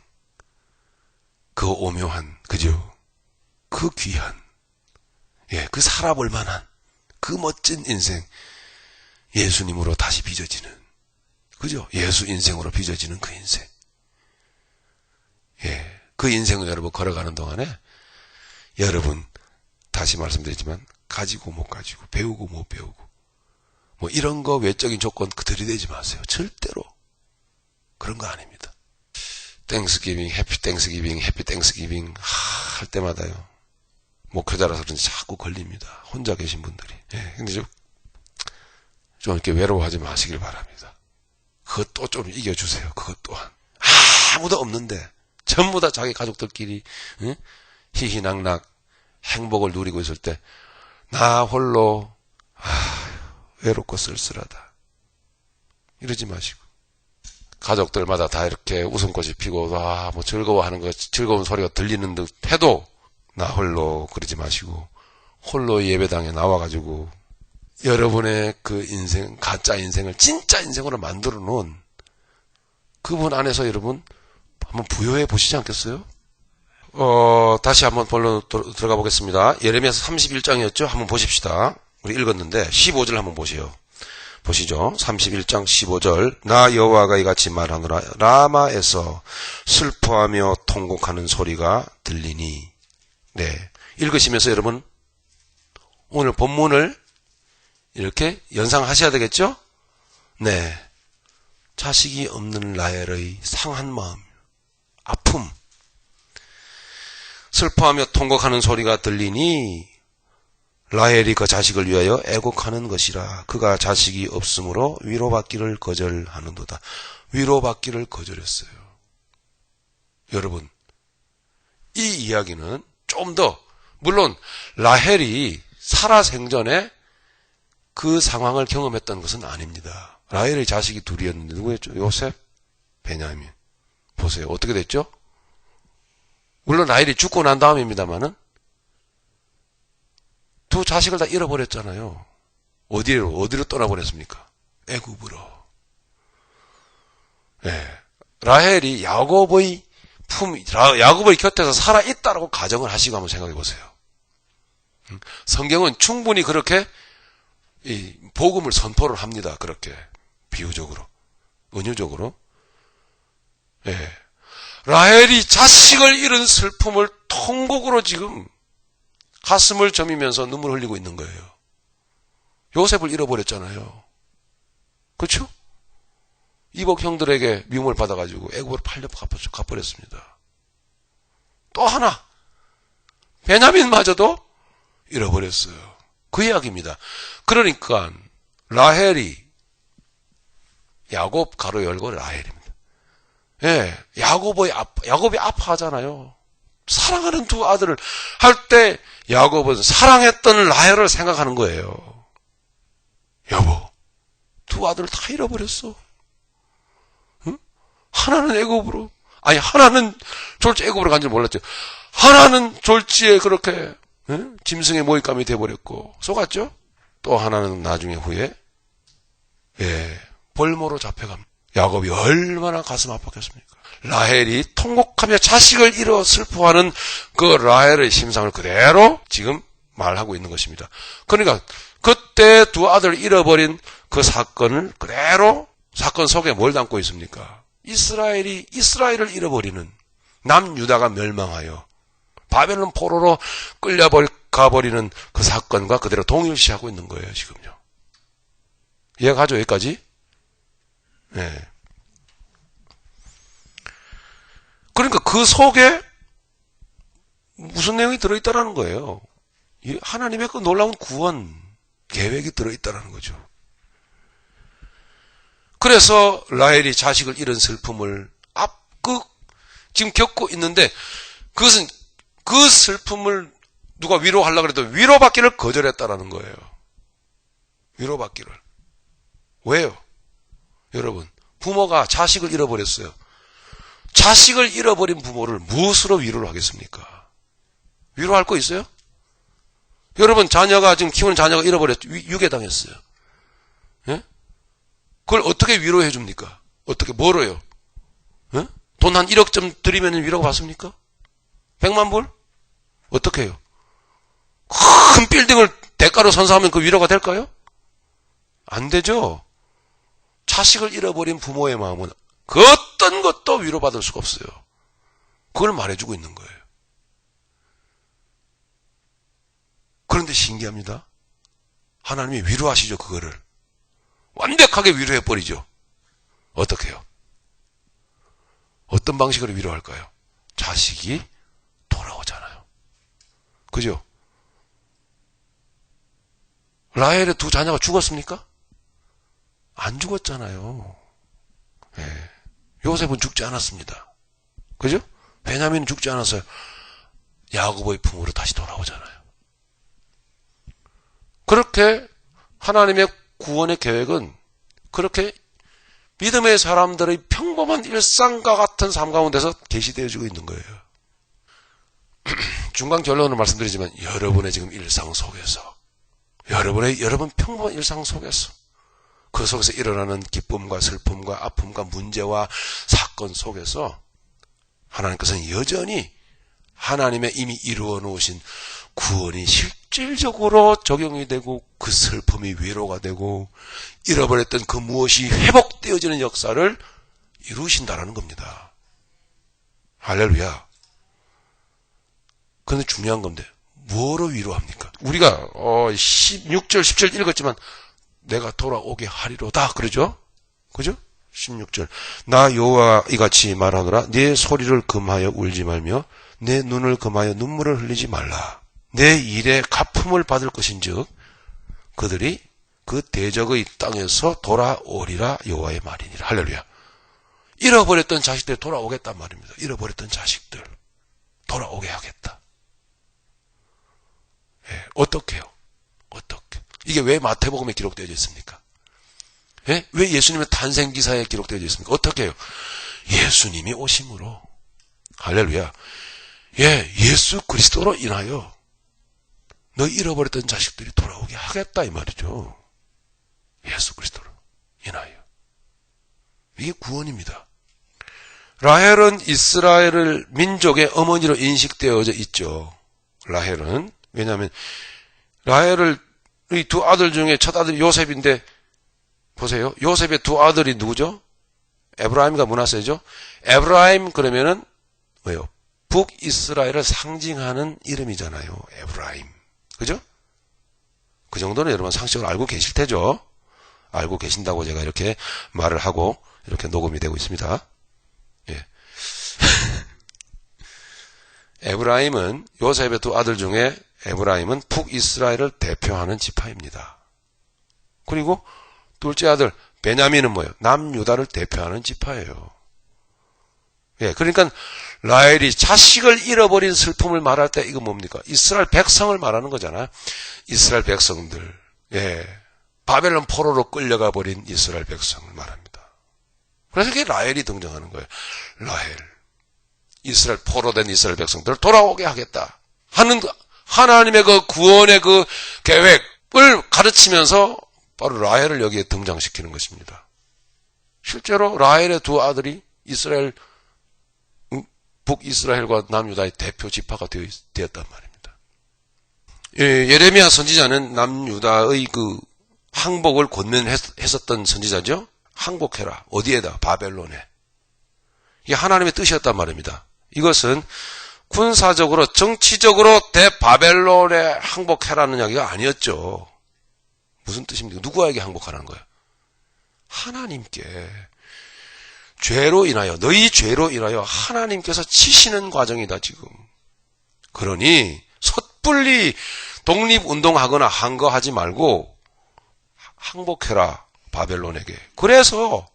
그 오묘한, 그죠? 그 귀한, 그 살아볼 만한, 그 멋진 인생. 예수님으로 다시 빚어지는, 그죠? 예수 인생으로 빚어지는 그 인생. 그 인생을 여러분 걸어가는 동안에 여러분 다시 말씀드리지만 가지고 못 가지고 배우고 못 배우고 뭐 이런 거 외적인 조건 들이대지 마세요. 절대로 그런 거 아닙니다. 땡스기빙, 해피 땡스기빙, 해피 땡스기빙 할 때마다요. 목회자라서 그런지 자꾸 걸립니다. 혼자 계신 분들이. 근데 좀 이렇게 외로워하지 마시길 바랍니다. 그것도 좀 이겨주세요. 그것 또한. 아무도 없는데 전부 다 자기 가족들끼리 희희낙낙 행복을 누리고 있을 때 나 홀로 외롭고 쓸쓸하다. 이러지 마시고 가족들마다 다 이렇게 웃음꽃이 피고 뭐 즐거워하는 거 즐거운 소리가 들리는 듯 해도 나 홀로 그러지 마시고 홀로 예배당에 나와가지고 여러분의 그 인생, 가짜 인생을 진짜 인생으로 만들어 놓은 그분 안에서 여러분 한번 부여해 보시지 않겠어요? 다시 한번 본론 들어가 보겠습니다. 예레미야서 31장이었죠? 한번 보십시다. 우리 읽었는데 15절 한번 보시죠. 31장 15절. 나 여호와가 이같이 말하노라. 라마에서 슬퍼하며 통곡하는 소리가 들리니. 읽으시면서 여러분 오늘 본문을 이렇게 연상하셔야 되겠죠? 자식이 없는 라헬의 상한 마음, 아픔, 슬퍼하며 통곡하는 소리가 들리니 라헬이 그 자식을 위하여 애곡하는 것이라. 그가 자식이 없으므로 위로받기를 거절하는도다. 위로받기를 거절했어요. 여러분, 이 이야기는 좀 더, 물론 라헬이 살아 생전에 그 상황을 경험했던 것은 아닙니다. 라헬의 자식이 둘이었는데 누구였죠? 요셉, 베냐민. 보세요. 어떻게 됐죠? 물론 라헬이 죽고 난 다음입니다만은 두 자식을 다 잃어버렸잖아요. 어디로 떠나버렸습니까? 애굽으로. 네. 라헬이 야곱의 야곱의 곁에서 살아있다라고 가정을 하시고 한번 생각해 보세요. 성경은 충분히 그렇게 이 복음을 선포를 합니다. 그렇게 비유적으로, 은유적으로. 예. 라헬이 자식을 잃은 슬픔을 통곡으로 지금 가슴을 저미면서 눈물 흘리고 있는 거예요. 요셉을 잃어버렸잖아요. 그렇죠? 이복 형들에게 미움을 받아가지고 애굽으로 팔려 가버렸습니다. 또 하나, 베냐민마저도 잃어버렸어요. 그 이야기입니다. 그러니까 라헬이 야곱 가로 열고 라헬입니다. 예, 야곱이 아파하잖아요. 사랑하는 두 아들을 할 때 야곱은 사랑했던 라헬을 생각하는 거예요. 여보, 두 아들을 다 잃어버렸어. 응? 하나는 애굽으로, 아니 하나는 졸지 애굽으로 간지 몰랐죠. 하나는 졸지에 그렇게 짐승의 모잇감이 돼버렸고 속았죠. 또 하나는 나중에 후에 벌모로 잡혀갑니다. 야곱이 얼마나 가슴 아팠겠습니까? 라헬이 통곡하며 자식을 잃어 슬퍼하는 그 라헬의 심상을 그대로 지금 말하고 있는 것입니다. 그러니까 그때 두 아들을 잃어버린 그 사건을 그대로 사건 속에 뭘 담고 있습니까? 이스라엘을 잃어버리는 남유다가 멸망하여 바벨론 포로로 끌려가버리는 그 사건과 그대로 동일시하고 있는 거예요, 지금요. 이해가죠, 여기까지? 네. 그러니까 그 속에 무슨 내용이 들어있다라는 거예요. 하나님의 그 놀라운 구원 계획이 들어있다라는 거죠. 그래서 라헬이 자식을 잃은 슬픔을 지금 겪고 있는데 그것은 그 슬픔을 누가 위로하려고 해도 위로받기를 거절했다라는 거예요. 위로받기를. 왜요? 여러분, 부모가 자식을 잃어버렸어요. 자식을 잃어버린 부모를 무엇으로 위로를 하겠습니까? 위로할 거 있어요? 여러분, 지금 키우는 자녀가 잃어버렸죠. 유괴당했어요. 예? 그걸 어떻게 위로해 줍니까? 어떻게, 뭐로요? 예? 돈 한 1억 좀 드리면 위로가 받습니까? 100만 불? 어떻게 해요? 큰 빌딩을 대가로 선사하면 그 위로가 될까요? 안 되죠. 자식을 잃어버린 부모의 마음은 그 어떤 것도 위로받을 수가 없어요. 그걸 말해주고 있는 거예요. 그런데 신기합니다. 하나님이 위로하시죠, 그거를. 완벽하게 위로해버리죠. 어떻게 해요? 어떤 방식으로 위로할까요? 자식이 돌아오잖아요. 그죠? 라헬의 두 자녀가 죽었습니까? 안 죽었잖아요. 예. 요셉은 죽지 않았습니다. 그죠? 베냐민은 죽지 않았어요. 야곱의 품으로 다시 돌아오잖아요. 그렇게 하나님의 구원의 계획은 그렇게 믿음의 사람들의 평범한 일상과 같은 삶 가운데서 계시되어지고 있는 거예요. 중간 결론을 말씀드리지만 여러분의 지금 일상 속에서 여러분 평범한 일상 속에서 그 속에서 일어나는 기쁨과 슬픔과 아픔과 문제와 사건 속에서 하나님께서는 여전히 하나님의 이미 이루어 놓으신 구원이 실질적으로 적용이 되고 그 슬픔이 위로가 되고 잃어버렸던 그 무엇이 회복되어지는 역사를 이루신다라는 겁니다. 할렐루야. 그런데 중요한 건데 뭐로 위로합니까? 우리가 16절 17절 읽었지만 내가 돌아오게 하리로다 그러죠? 그죠? 16절 나 여호와 이같이 말하노라 내 소리를 금하여 울지 말며 내 눈을 금하여 눈물을 흘리지 말라. 내 일에 갚음을 받을 것인즉 그들이 그 대적의 땅에서 돌아오리라 여호와의 말이니라. 할렐루야. 잃어버렸던 자식들 돌아오겠단 말입니다. 잃어버렸던 자식들 돌아오게 하겠다. 예, 어떻게요? 어떻게? 이게 왜 마태복음에 기록되어 있습니까? 예? 왜 예수님의 탄생 기사에 기록되어 있습니까? 어떻게 해요? 예수님이 오심으로. 할렐루야. 예, 예수 그리스도로 인하여 너 잃어버렸던 자식들이 돌아오게 하겠다 이 말이죠. 예수 그리스도로 인하여. 이게 구원입니다. 라헬은 이스라엘을 민족의 어머니로 인식되어져 있죠. 라헬은. 왜냐하면 라헬을 이 두 아들 중에 첫 아들이 요셉인데 보세요. 요셉의 두 아들이 누구죠? 에브라임과 므낫세죠. 에브라임 그러면은 뭐예요? 북이스라엘을 상징하는 이름이잖아요. 에브라임. 그죠? 그 정도는 여러분 상식을 알고 계실 테죠. 알고 계신다고 제가 이렇게 말을 하고 이렇게 녹음이 되고 있습니다. 예. 에브라임은 요셉의 두 아들 중에 에브라임은 북이스라엘을 대표하는 지파입니다. 그리고 둘째 아들 베냐민은 뭐예요? 남유다를 대표하는 지파예요. 예, 그러니까 라헬이 자식을 잃어버린 슬픔을 말할 때 이거 뭡니까? 이스라엘 백성을 말하는 거잖아요. 이스라엘 백성들. 예. 바벨론 포로로 끌려가 버린 이스라엘 백성을 말합니다. 그래서 이게 라헬이 등장하는 거예요. 라헬. 이스라엘 포로된 이스라엘 백성들을 돌아오게 하겠다 하는 하나님의 그 구원의 그 계획을 가르치면서 바로 라헬을 여기에 등장시키는 것입니다. 실제로 라헬의 두 아들이 이스라엘 북이스라엘과 남유다의 대표 지파가 되었단 말입니다. 예, 예레미야 선지자는 남유다의 그 항복을 권면했었던 선지자죠. 항복해라. 어디에다? 바벨론에. 이게 하나님의 뜻이었단 말입니다. 이것은 군사적으로 정치적으로 대바벨론에 항복해라는 이야기가 아니었죠. 무슨 뜻입니까? 누구에게 항복하라는 거예요? 하나님께. 죄로 인하여, 너희 죄로 인하여 하나님께서 치시는 과정이다 지금. 그러니 섣불리 독립운동하거나 항거하지 말고 항복해라 바벨론에게. 그래서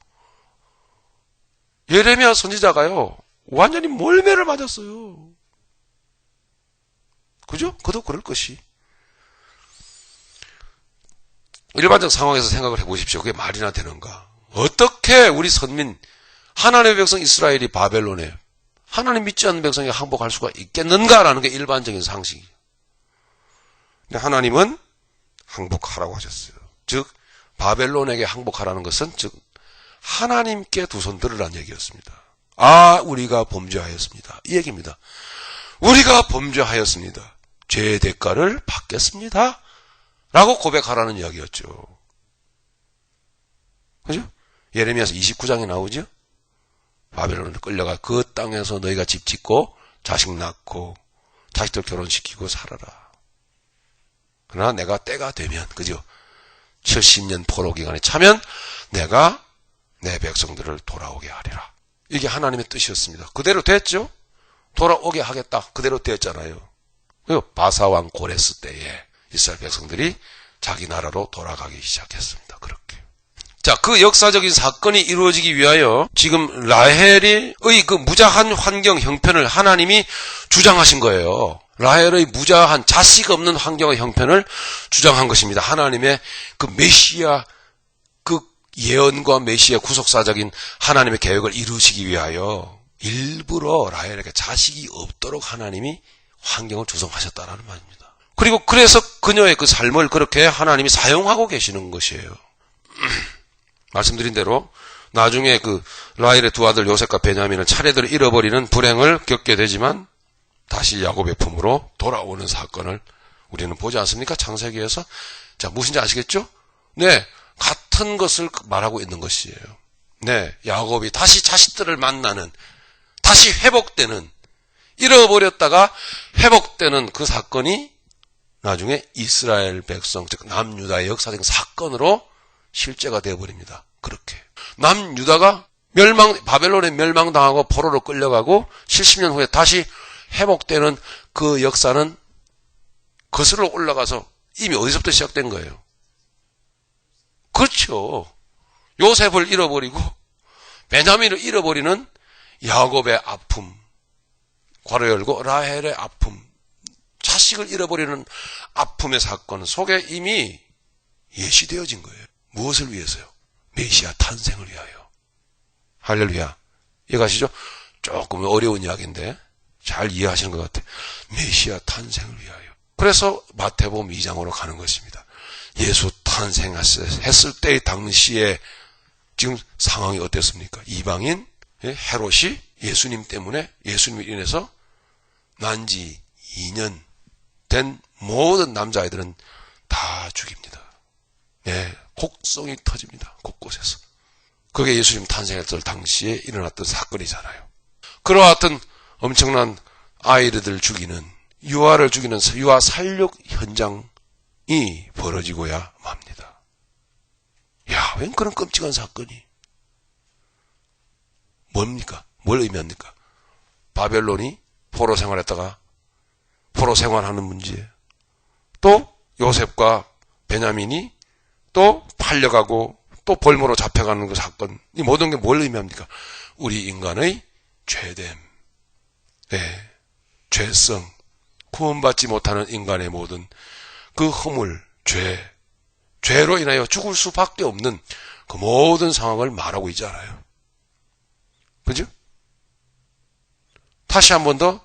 예레미야 선지자가요 완전히 몰매를 맞았어요. 그죠? 그도 그럴 것이. 일반적 상황에서 생각을 해보십시오. 그게 말이나 되는가? 어떻게 우리 선민 하나님의 백성 이스라엘이 바벨론에 하나님 믿지 않는 백성이 항복할 수가 있겠는가라는 게 일반적인 상식이에요. 근데 하나님은 항복하라고 하셨어요. 즉 바벨론에게 항복하라는 것은 즉 하나님께 두 손 들으라는 얘기였습니다. 아, 우리가 범죄하였습니다. 이 얘기입니다. 우리가 범죄하였습니다. 죄의 대가를 받겠습니다. 라고 고백하라는 이야기였죠. 그죠? 예레미야서 29장에 나오죠? 바벨론을 끌려가 그 땅에서 너희가 집 짓고 자식 낳고 자식들 결혼시키고 살아라. 그러나 내가 때가 되면, 그죠? 70년 포로 기간에 차면 내가 내 백성들을 돌아오게 하리라. 이게 하나님의 뜻이었습니다. 그대로 됐죠? 돌아오게 하겠다. 그대로 되었잖아요. 그리고 바사왕 고레스 때에 이스라엘 백성들이 자기 나라로 돌아가기 시작했습니다. 그렇게. 자, 그 역사적인 사건이 이루어지기 위하여 지금 라헬의 그 무자한 환경 형편을 하나님이 주장하신 거예요. 라헬의 무자한 자식 없는 환경의 형편을 주장한 것입니다. 하나님의 그 메시아 그 예언과 메시아 구속사적인 하나님의 계획을 이루시기 위하여 일부러 라헬에게 자식이 없도록 하나님이 환경을 조성하셨다라는 말입니다. 그리고 그래서 그녀의 그 삶을 그렇게 하나님이 사용하고 계시는 것이에요. 말씀드린 대로 나중에 그 라헬의 두 아들 요셉과 베냐민을 차례대로 잃어버리는 불행을 겪게 되지만 다시 야곱의 품으로 돌아오는 사건을 우리는 보지 않습니까? 창세기에서. 자, 무엇인지 아시겠죠? 네, 같은 것을 말하고 있는 것이에요. 네, 야곱이 다시 자식들을 만나는, 다시 회복되는, 잃어버렸다가 회복되는 그 사건이 나중에 이스라엘 백성, 즉 남유다의 역사적인 사건으로 실제가 되어버립니다. 그렇게. 남유다가 바벨론에 멸망당하고 포로로 끌려가고 70년 후에 다시 회복되는 그 역사는 거슬러 올라가서 이미 어디서부터 시작된 거예요? 그렇죠. 요셉을 잃어버리고 베냐민을 잃어버리는 야곱의 아픔, 괄호 열고 라헬의 아픔, 자식을 잃어버리는 아픔의 사건 속에 이미 예시되어진 거예요. 무엇을 위해서요? 메시아 탄생을 위하여. 할렐루야. 이해가시죠? 조금 어려운 이야기인데 잘 이해하시는 것 같아요. 메시아 탄생을 위하여. 그래서 마태복음 2장으로 가는 것입니다. 예수 탄생했을 때 당시에 지금 상황이 어땠습니까? 이방인 헤롯이 예수님 때문에, 예수님을 인해서 난지 2년 된 모든 남자아이들은 다 죽입니다. 곡성이 터집니다. 곳곳에서. 그게 예수님 탄생했을 당시에 일어났던 사건이잖아요. 그와 같은 엄청난 아이들을 죽이는, 유아를 죽이는 유아 살육 현장이 벌어지고야 맙니다. 야, 웬 그런 끔찍한 사건이. 뭡니까? 뭘 의미합니까? 바벨론이 포로 생활했다가 포로 생활하는 문제, 또 요셉과 베냐민이 또 팔려가고 또 벌모로 잡혀가는 그 사건, 이 모든 게 뭘 의미합니까? 우리 인간의 죄됨, 죄성, 구원받지 못하는 인간의 모든 그 허물, 죄로 인하여 죽을 수밖에 없는 그 모든 상황을 말하고 있잖아요. 그죠? 다시 한 번 더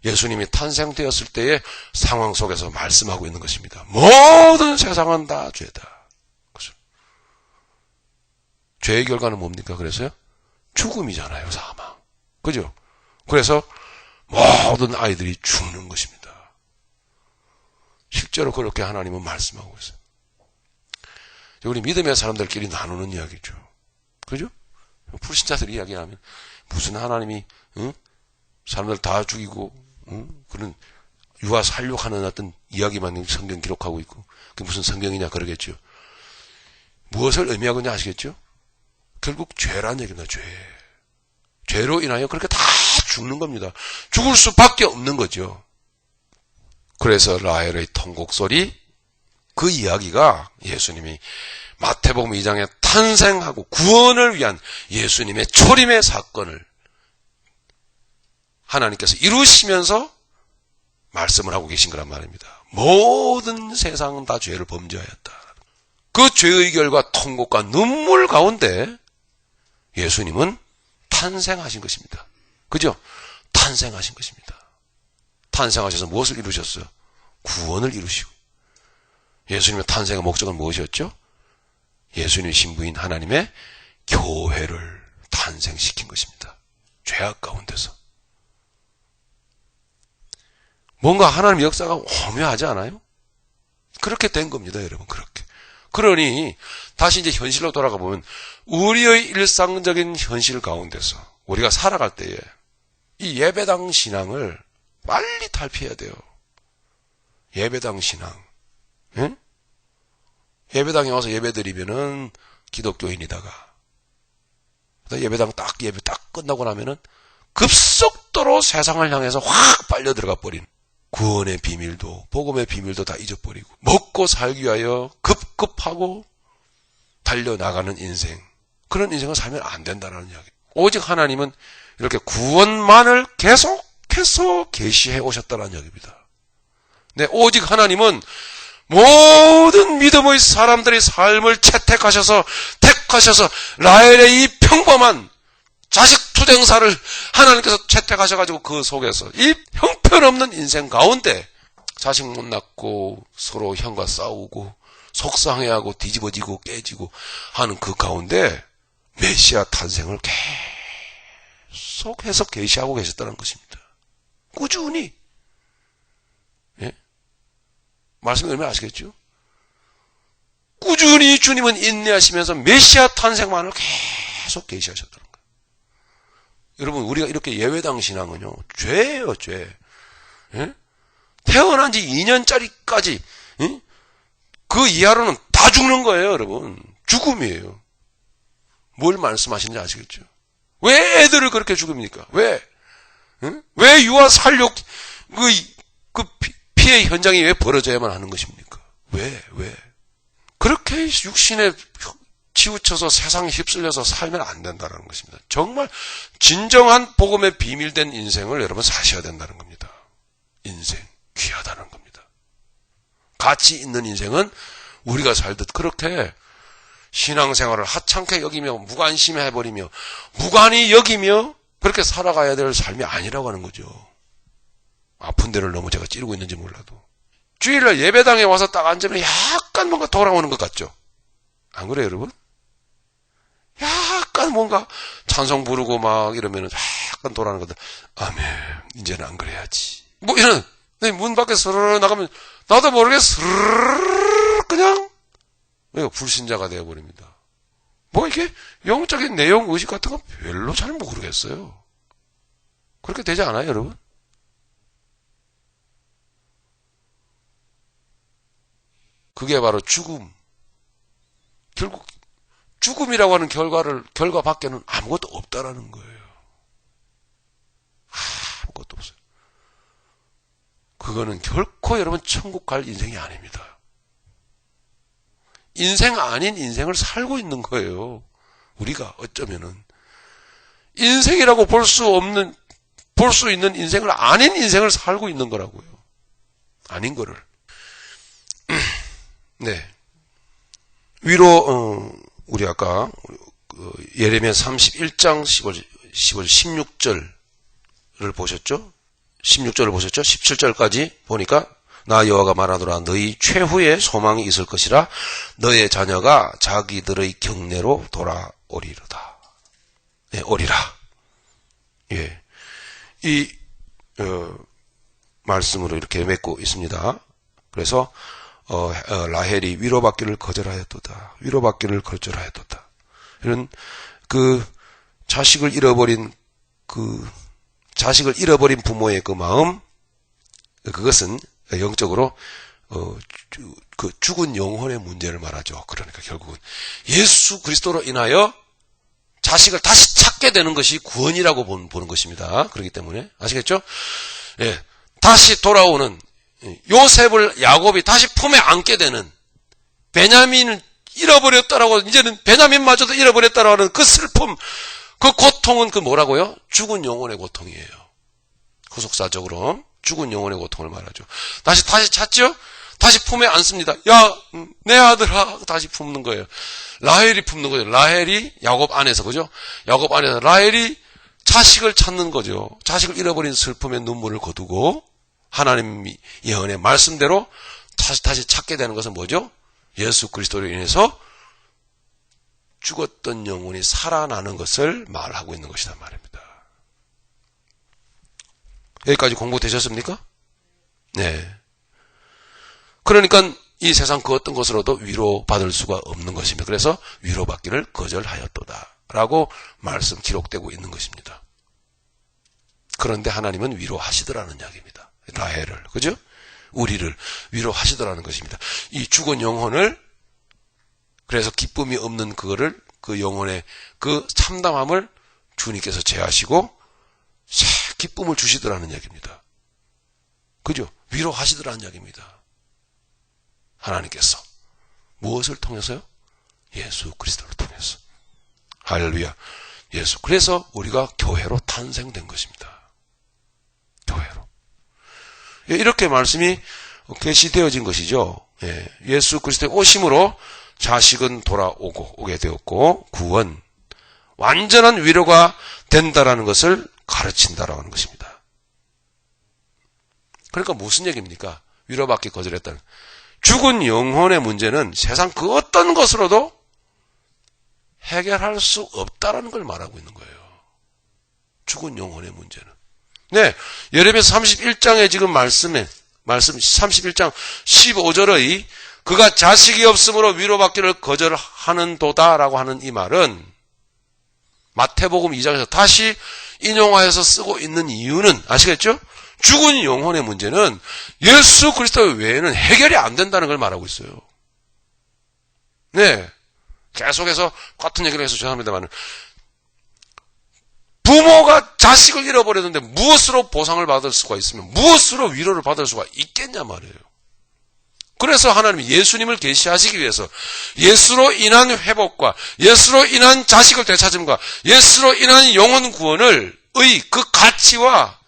예수님이 탄생되었을 때의 상황 속에서 말씀하고 있는 것입니다. 모든 세상은 다 죄다. 그죠? 죄의 결과는 뭡니까? 그래서요? 죽음이잖아요. 사망. 그죠? 그래서 모든 아이들이 죽는 것입니다. 실제로 그렇게 하나님은 말씀하고 있어요. 우리 믿음의 사람들끼리 나누는 이야기죠. 그죠? 불신자들이 이야기하면 무슨 하나님이 사람들 다 죽이고 그런 유아 살육하는 어떤 이야기만 성경 기록하고 있고 그게 무슨 성경이냐 그러겠죠. 무엇을 의미하고 있냐 아시겠죠? 결국 죄란 얘기입니다. 죄로 인하여 그렇게 다 죽는 겁니다. 죽을 수밖에 없는 거죠. 그래서 라헬의 통곡소리, 그 이야기가 예수님이 마태복음 2장에 탄생하고 구원을 위한 예수님의 초림의 사건을 하나님께서 이루시면서 말씀을 하고 계신 거란 말입니다. 모든 세상은 다 죄를 범죄하였다. 그 죄의 결과 통곡과 눈물 가운데 예수님은 탄생하신 것입니다. 그죠? 탄생하신 것입니다. 탄생하셔서 무엇을 이루셨어요? 구원을 이루시고. 예수님의 탄생의 목적은 무엇이었죠? 예수님의 신부인 하나님의 교회를 탄생시킨 것입니다. 죄악 가운데서. 뭔가 하나님의 역사가 오묘하지 않아요? 그렇게 된 겁니다, 여러분. 그렇게. 그러니 다시 이제 현실로 돌아가 보면 우리의 일상적인 현실 가운데서 우리가 살아갈 때에 이 예배당 신앙을 빨리 탈피해야 돼요. 예배당 신앙. 응? 예배당에 와서 예배드리면은 기독교인이다가 예배당 예배 딱 끝나고 나면은 급속도로 세상을 향해서 확 빨려 들어가 버린 구원의 비밀도 복음의 비밀도 다 잊어버리고 먹고 살기 위하여 급급하고 달려나가는 인생, 그런 인생을 살면 안 된다는 이야기. 오직 하나님은 이렇게 구원만을 계속해서 계시해 오셨다는 이야기입니다. 네, 오직 하나님은 모든 믿음의 사람들의 삶을 택하셔서 라헬의 이 평범한 자식 투쟁사를 하나님께서 채택하셔가지고 그 속에서 이 형편없는 인생 가운데 자식 못 낳고 서로 형과 싸우고 속상해하고 뒤집어지고 깨지고 하는 그 가운데 메시아 탄생을 계속해서 계시하고 계셨다는 것입니다. 꾸준히. 예? 말씀 들으면 아시겠죠? 꾸준히 주님은 인내하시면서 메시아 탄생만을 계속 계시하셨다는 거예요. 여러분, 우리가 이렇게 예외당 신앙은요, 죄예요, 죄. 예? 태어난 지 2년짜리까지, 예? 그 이하로는 다 죽는 거예요, 여러분. 죽음이에요. 뭘 말씀하시는지 아시겠죠? 왜 애들을 그렇게 죽입니까? 왜? 예? 왜 유아 살육, 그 피해 현장이 왜 벌어져야만 하는 것입니까? 왜? 그렇게 육신에 치우쳐서 세상에 휩쓸려서 살면 안 된다는 것입니다. 정말 진정한 복음에 비밀된 인생을 여러분 사셔야 된다는 겁니다. 인생 귀하다는 겁니다. 가치 있는 인생은 우리가 살듯 그렇게 신앙생활을 하찮게 여기며 무관심해버리며 무관히 여기며 그렇게 살아가야 될 삶이 아니라고 하는 거죠. 아픈 데를 너무 제가 찌르고 있는지 몰라도. 주일날 예배당에 와서 딱 앉으면 약간 뭔가 돌아오는 것 같죠? 안 그래요, 여러분? 약간 뭔가 찬송 부르고 막 이러면 약간 돌아오는 것 같아. 아멘. 이제는 안 그래야지. 뭐 이런, 문 밖에 스르르 나가면 나도 모르게 스르르 그냥 불신자가 되어버립니다. 뭐 이게 영적인 내용 의식 같은 거 별로 잘 모르겠어요. 그렇게 되지 않아요, 여러분? 그게 바로 죽음. 결국 죽음이라고 하는 결과 밖에는 아무것도 없다라는 거예요. 아무것도 없어요. 그거는 결코 여러분 천국 갈 인생이 아닙니다. 인생 아닌 인생을 살고 있는 거예요. 우리가 어쩌면은 인생이라고 볼 수 있는 인생을 아닌 인생을 살고 있는 거라고요. 아닌 거를. 네. 위로 우리 아까 예레미야 31장 16절을 보셨죠? 16절을 보셨죠? 17절까지 보니까 나 여호와가 말하노라 너희 최후의 소망이 있을 것이라 너의 자녀가 자기들의 경내로 돌아오리로다. 네, 오리라. 예. 이 말씀으로 이렇게 맺고 있습니다. 그래서 라헬이 위로받기를 거절하였도다. 위로받기를 거절하였도다. 이런 자식을 잃어버린 부모의 그 마음, 그것은 영적으로 그 죽은 영혼의 문제를 말하죠. 그러니까 결국은 예수 그리스도로 인하여 자식을 다시 찾게 되는 것이 구원이라고 보는 것입니다. 그렇기 때문에 아시겠죠? 예, 다시 돌아오는 요셉을 야곱이 다시 품에 안게 되는, 베냐민을 잃어버렸다라고, 이제는 베냐민마저도 잃어버렸다라고 하는 그 슬픔, 그 고통은 그 뭐라고요? 죽은 영혼의 고통이에요. 후속사적으로 죽은 영혼의 고통을 말하죠. 다시 찾죠? 다시 품에 안습니다. 야, 내 아들아, 다시 품는 거예요. 라헬이 품는 거죠. 라헬이 야곱 안에서, 그죠? 야곱 안에서 라헬이 자식을 찾는 거죠. 자식을 잃어버린 슬픔의 눈물을 거두고 하나님의 예언의 말씀대로 다시 찾게 되는 것은 뭐죠? 예수 그리스도로 인해서 죽었던 영혼이 살아나는 것을 말하고 있는 것이란 말입니다. 여기까지 공부되셨습니까? 네. 그러니까 이 세상 그 어떤 것으로도 위로받을 수가 없는 것입니다. 그래서 위로받기를 거절하였도다 라고 말씀 기록되고 있는 것입니다. 그런데 하나님은 위로하시더라는 이야기입니다. 라헬을, 그죠? 우리를 위로하시더라는 것입니다. 이 죽은 영혼을, 그래서 기쁨이 없는 그거를, 그 영혼의 그 참담함을 주님께서 제하시고 기쁨을 주시더라는 이야기입니다. 그죠? 위로하시더라는 이야기입니다. 하나님께서 무엇을 통해서요? 예수 그리스도를 통해서. 할렐루야. 예수. 그래서 우리가 교회로 탄생된 것입니다. 교회로. 이렇게 말씀이 계시되어진 것이죠. 예수 그리스도의 오심으로 자식은 오게 되었고 구원, 완전한 위로가 된다라는 것을 가르친다라고 하는 것입니다. 그러니까 무슨 얘기입니까? 위로받기 거절했다는. 죽은 영혼의 문제는 세상 그 어떤 것으로도 해결할 수 없다라는 걸 말하고 있는 거예요. 죽은 영혼의 문제는. 네, 예레미야 31장에 지금 말씀 31장 15절의 그가 자식이 없으므로 위로받기를 거절하는도다라고 하는 이 말은 마태복음 2장에서 다시 인용하여서 쓰고 있는 이유는 아시겠죠? 죽은 영혼의 문제는 예수 그리스도 외에는 해결이 안 된다는 걸 말하고 있어요. 네. 계속해서 같은 얘기를 해서 죄송합니다만 부모가 자식을 잃어버렸는데 무엇으로 보상을 받을 수가 있으면 무엇으로 위로를 받을 수가 있겠냐 말이에요. 그래서 하나님이 예수님을 계시하시기 위해서 예수로 인한 회복과 예수로 인한 자식을 되찾음과 예수로 인한 영혼 구원을 그 가치와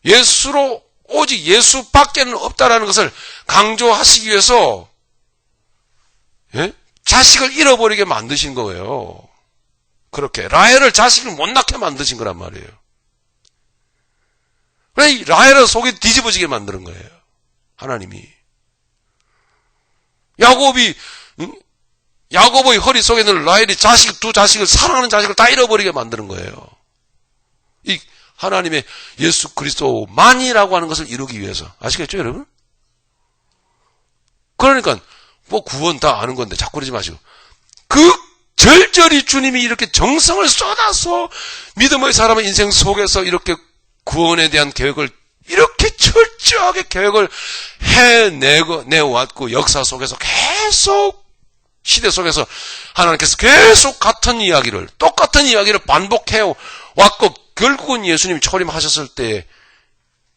예수로 오직 예수밖에는 없다라는 것을 강조하시기 위해서 예? 자식을 잃어버리게 만드신 거예요. 그렇게 라헬을 자식을 못 낳게 만드신 거란 말이에요. 왜 라헬을 속이 뒤집어지게 만드는 거예요. 하나님이. 야곱의 허리 속에 있는 라헬이 두 자식을 사랑하는 자식을 다 잃어버리게 만드는 거예요. 이 하나님의 예수 그리스도만이라고 하는 것을 이루기 위해서. 아시겠죠, 여러분? 그러니까 뭐 구원 다 아는 건데 자꾸 그러지 마시고 절절히 주님이 이렇게 정성을 쏟아서 믿음의 사람의 인생 속에서 이렇게 구원에 대한 계획을 이렇게 철저하게 계획을 내왔고 역사 속에서 계속 시대 속에서 하나님께서 계속 똑같은 이야기를 반복해 왔고 결국은 예수님이 초림하셨을 때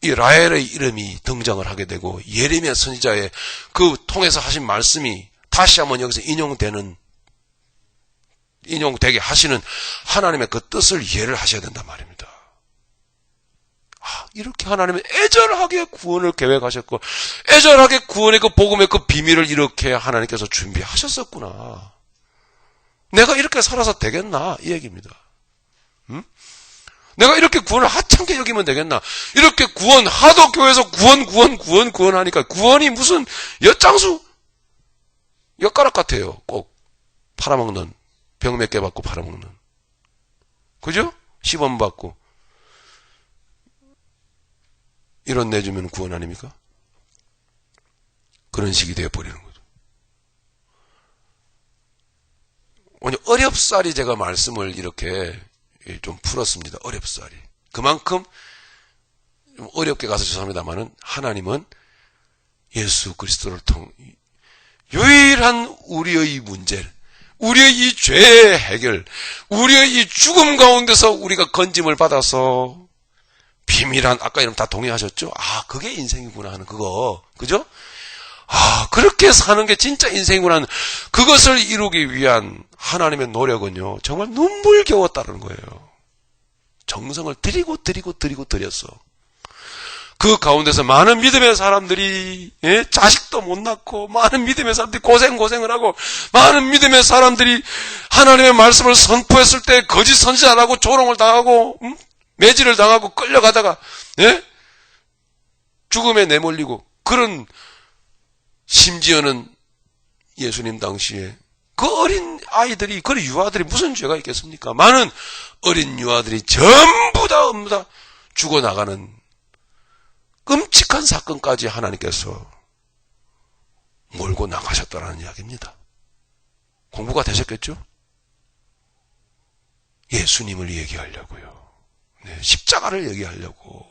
이 라헬의 이름이 등장을 하게 되고 예레미야 선지자의 그 통해서 하신 말씀이 다시 한번 여기서 인용되게 하시는 하나님의 그 뜻을 이해를 하셔야 된단 말입니다. 이렇게 하나님은 애절하게 구원을 계획하셨고 애절하게 구원의 그 복음의 그 비밀을 이렇게 하나님께서 준비하셨었구나. 내가 이렇게 살아서 되겠나 이 얘기입니다. 내가 이렇게 구원을 하찮게 여기면 되겠나. 이렇게 하도 교회에서 구원하니까 구원이 무슨 엿장수 엿가락 같아요. 꼭 팔아먹는 병 몇 개 받고 팔아먹는. 그죠? 시범 받고 이런 내주면 구원 아닙니까? 그런 식이 되어버리는 거죠. 오늘 어렵사리 제가 말씀을 이렇게 좀 풀었습니다. 어렵사리. 그만큼 좀 어렵게 가서 죄송합니다만은 하나님은 예수 그리스도를 유일한 우리의 문제를, 우리의 이 죄의 해결, 우리의 이 죽음 가운데서 우리가 건짐을 받아서 비밀한, 아까 이름 다 동의하셨죠? 그게 인생이구나 하는 그거. 그죠? 그렇게 사는 게 진짜 인생이구나 하는 그것을 이루기 위한 하나님의 노력은요, 정말 눈물겨웠다는 거예요. 정성을 들였어. 그 가운데서 많은 믿음의 사람들이, 자식도 못 낳고, 많은 믿음의 사람들이 고생을 하고, 많은 믿음의 사람들이 하나님의 말씀을 선포했을 때 거짓 선지자라고 조롱을 당하고, 매질을 당하고 끌려가다가 죽음에 내몰리고 그런 심지어는 예수님 당시에 그 어린 아이들이 그 유아들이 무슨 죄가 있겠습니까? 많은 어린 유아들이 전부 다 죽어나가는 끔찍한 사건까지 하나님께서 몰고 나가셨다는 이야기입니다. 공부가 되셨겠죠? 예수님을 얘기하려고요. 십자가를 얘기하려고.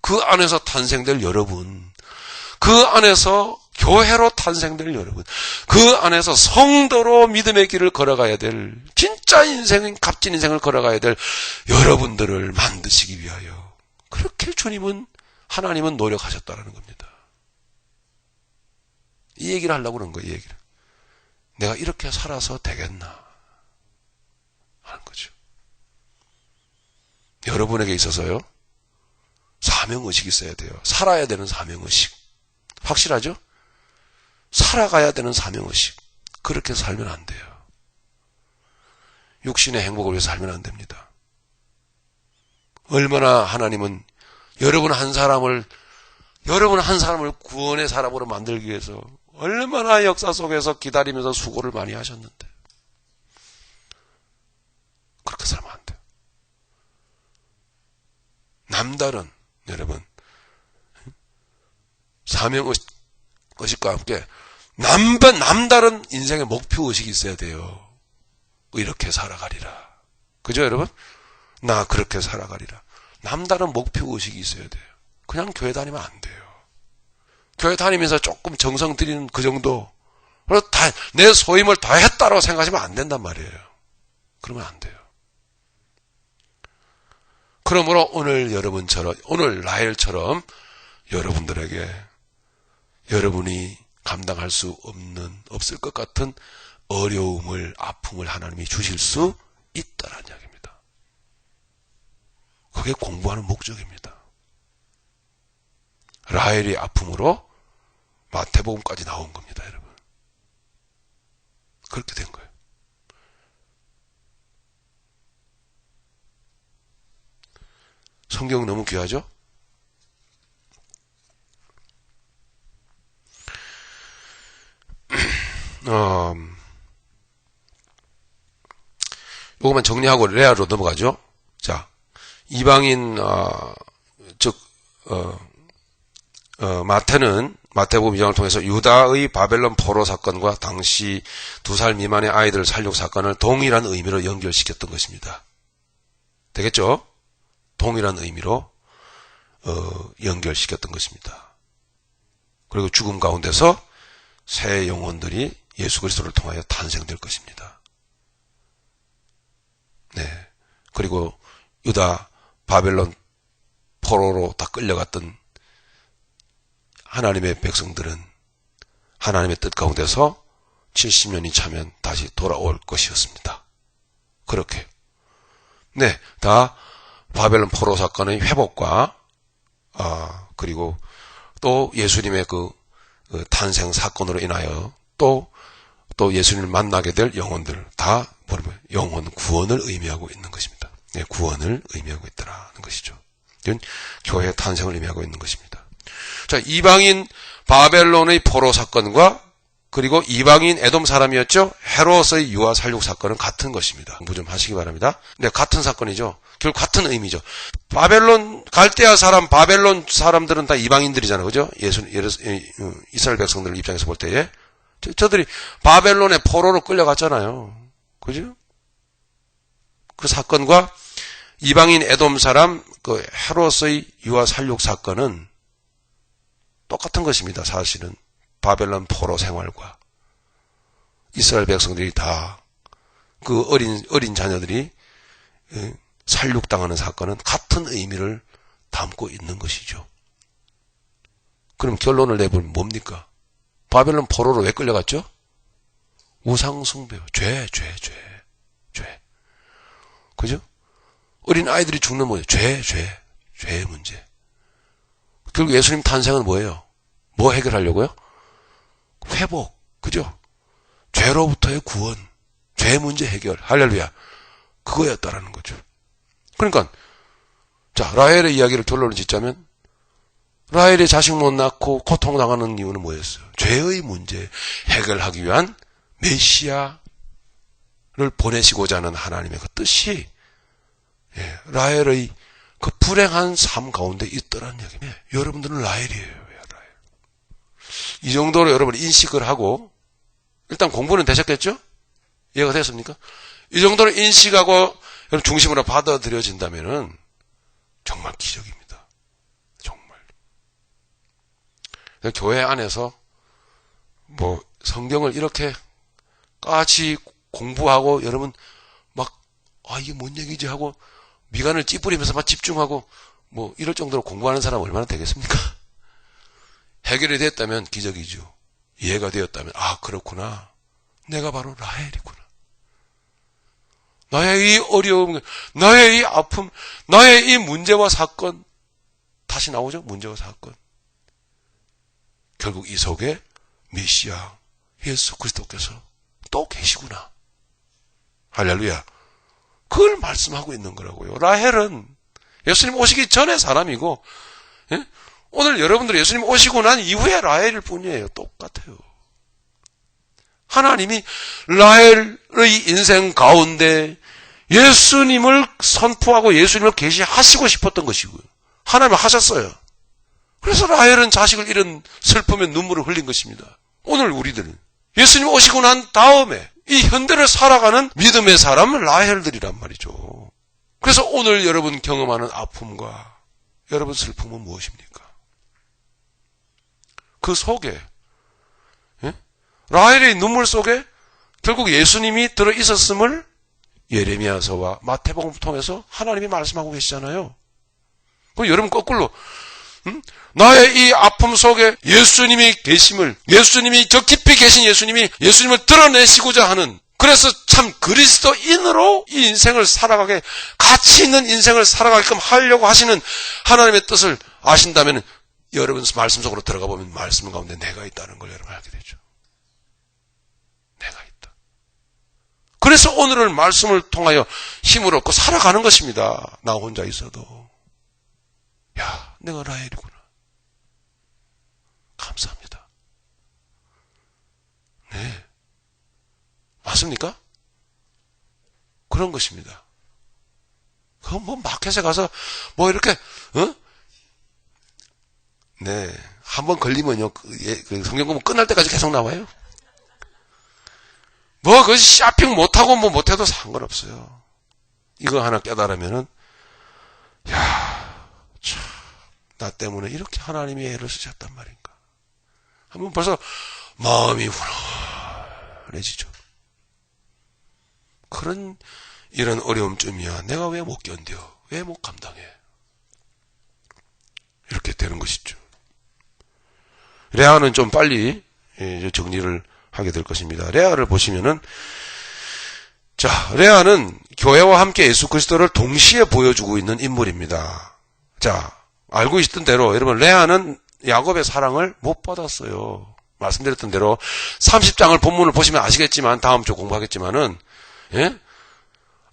그 안에서 탄생될 여러분, 그 안에서 교회로 탄생될 여러분, 그 안에서 성도로 믿음의 길을 걸어가야 될, 진짜 값진 인생을 걸어가야 될 여러분들을 만드시기 위하여 그렇게 하나님은 노력하셨다는 겁니다. 이 얘기를 하려고 그런 거예요, 이 얘기를. 내가 이렇게 살아서 되겠나 하는 거죠. 여러분에게 있어서요, 사명의식이 있어야 돼요. 살아야 되는 사명의식. 확실하죠? 살아가야 되는 사명의식. 그렇게 살면 안 돼요. 육신의 행복을 위해서 살면 안 됩니다. 얼마나 하나님은 여러분 한 사람을 구원의 사람으로 만들기 위해서 얼마나 역사 속에서 기다리면서 수고를 많이 하셨는데 그렇게 살면 안 돼요. 남다른, 여러분, 사명의식과 함께 남다른 인생의 목표의식이 있어야 돼요. 이렇게 살아가리라. 그죠, 여러분? 나 그렇게 살아가리라. 남다른 목표의식이 있어야 돼요. 그냥 교회 다니면 안 돼요. 교회 다니면서 조금 정성 들이는 그 정도, 내 소임을 다 했다라고 생각하시면 안 된단 말이에요. 그러면 안 돼요. 그러므로 오늘 라헬처럼 여러분들에게 여러분이 감당할 수 없을 것 같은 아픔을 하나님이 주실 수 있다라는 이야기입니다. 그게 공부하는 목적입니다. 라헬의 아픔으로 마태복음까지 나온 겁니다, 여러분. 그렇게 된 거예요. 성경 너무 귀하죠? 요것만 정리하고 레아로 넘어가죠. 자, 이방인, 마태복음 2장을 통해서 유다의 바벨론 포로 사건과 당시 2살 미만의 아이들 살육 사건을 동일한 의미로 연결시켰던 것입니다. 되겠죠? 동일한 의미로 연결시켰던 것입니다. 그리고 죽음 가운데서 새 영혼들이 예수 그리스도를 통하여 탄생될 것입니다. 네. 그리고 유다 바벨론 포로로 다 끌려갔던 하나님의 백성들은 하나님의 뜻 가운데서 70년이 차면 다시 돌아올 것이었습니다. 그렇게. 네. 다 바벨론 포로 사건의 회복과, 그리고 또 예수님의 그 탄생 사건으로 인하여 또 예수님을 만나게 될 영혼들, 다 영혼 구원을 의미하고 있는 것입니다. 네, 구원을 의미하고 있다라는 것이죠. 이건 교회 탄생을 의미하고 있는 것입니다. 자, 이방인 바벨론의 포로 사건과 그리고 이방인 에돔 사람이었죠. 헤롯의 유아 살육 사건은 같은 것입니다. 공부 좀 하시기 바랍니다. 네, 같은 사건이죠. 결국 같은 의미죠. 갈대아 사람, 바벨론 사람들은 다 이방인들이잖아요. 그죠? 이스라엘 백성들 입장에서 볼 때에. 저들이 바벨론의 포로로 끌려갔잖아요. 그죠? 그 사건과 이방인 에돔 사람, 그 헤롯의 유아 살육 사건은 똑같은 것입니다. 사실은. 바벨론 포로 생활과 이스라엘 백성들이 다 그 어린 자녀들이 살육당하는 사건은 같은 의미를 담고 있는 것이죠. 그럼 결론을 내보면 뭡니까? 바벨론 포로로 왜 끌려갔죠? 우상숭배, 죄. 그죠? 어린 아이들이 죽는 문제, 죄의 문제. 결국 예수님 탄생은 뭐예요? 뭐 해결하려고요? 회복, 그죠? 죄로부터의 구원, 죄 문제 해결, 할렐루야. 그거였다라는 거죠. 그러니까, 자, 라헬의 이야기를 결론을 짓자면, 라헬이 자식 못 낳고 고통당하는 이유는 뭐였어요? 죄의 문제 해결하기 위한 메시아를 보내시고자 하는 하나님의 그 뜻이, 라헬의 그 불행한 삶 가운데 있더라는 얘기입니다. 여러분들은 라헬이에요. 이 정도로 여러분 인식을 하고 일단 공부는 되셨겠죠? 이해가 됐습니까? 이 정도로 인식하고 중심으로 받아들여진다면은 정말 기적입니다. 정말. 교회 안에서 뭐 성경을 이렇게 까치 공부하고 여러분 막 이게 뭔 얘기지 하고 미간을 찌푸리면서 막 집중하고 뭐 이럴 정도로 공부하는 사람 얼마나 되겠습니까? 해결이 됐다면 기적이죠. 이해가 되었다면 그렇구나. 내가 바로 라헬이구나. 나의 이 어려움, 나의 이 아픔, 나의 이 문제와 사건 다시 나오죠. 문제와 사건. 결국 이 속에 메시아 예수 그리스도께서 또 계시구나. 할렐루야. 그걸 말씀하고 있는 거라고요. 라헬은 예수님 오시기 전에 사람이고 오늘 여러분들이 예수님 오시고 난 이후에 라헬일 뿐이에요. 똑같아요. 하나님이 라헬의 인생 가운데 예수님을 선포하고 예수님을 계시하시고 싶었던 것이고요. 하나님은 하셨어요. 그래서 라헬은 자식을 잃은 슬픔에 눈물을 흘린 것입니다. 오늘 우리들은 예수님 오시고 난 다음에 이 현대를 살아가는 믿음의 사람은 라헬들이란 말이죠. 그래서 오늘 여러분 경험하는 아픔과 여러분 슬픔은 무엇입니까? 그 속에 라헬의 눈물 속에 결국 예수님이 들어있었음을 예레미야서와 마태복음 통해서 하나님이 말씀하고 계시잖아요. 그럼 여러분 거꾸로 나의 이 아픔 속에 예수님이 계심을, 예수님이 저 깊이 계신 예수님을 드러내시고자 하는, 그래서 참 그리스도인으로 이 인생을 살아가게, 가치 있는 인생을 살아가게끔 하려고 하시는 하나님의 뜻을 아신다면 여러분 말씀 속으로 들어가 보면 말씀 가운데 내가 있다는 걸 여러분 알게 되죠. 내가 있다. 그래서 오늘은 말씀을 통하여 힘을 얻고 살아가는 것입니다. 나 혼자 있어도. 야, 내가 라헬이구나. 감사합니다. 네. 맞습니까? 그런 것입니다. 그럼 뭐 마켓에 가서 뭐 이렇게 네, 한번 걸리면요 그 성경 보면 끝날 때까지 계속 나와요. 뭐 그 쇼핑 못하고 뭐 못해도 상관없어요. 이거 하나 깨달으면은 야, 참, 나 때문에 이렇게 하나님이 애를 쓰셨단 말인가. 한번 벌써 마음이 훈훈해지죠. 그런 이런 어려움쯤이야 내가 왜 못 견뎌? 왜 못 감당해? 이렇게 되는 것이죠. 레아는 좀 빨리 정리를 하게 될 것입니다. 레아를 보시면은, 자, 레아는 교회와 함께 예수 그리스도를 동시에 보여주고 있는 인물입니다. 자, 알고 있던 대로 여러분 레아는 야곱의 사랑을 못 받았어요. 말씀드렸던 대로 30장을 본문을 보시면 아시겠지만 다음 주 공부하겠지만은 예?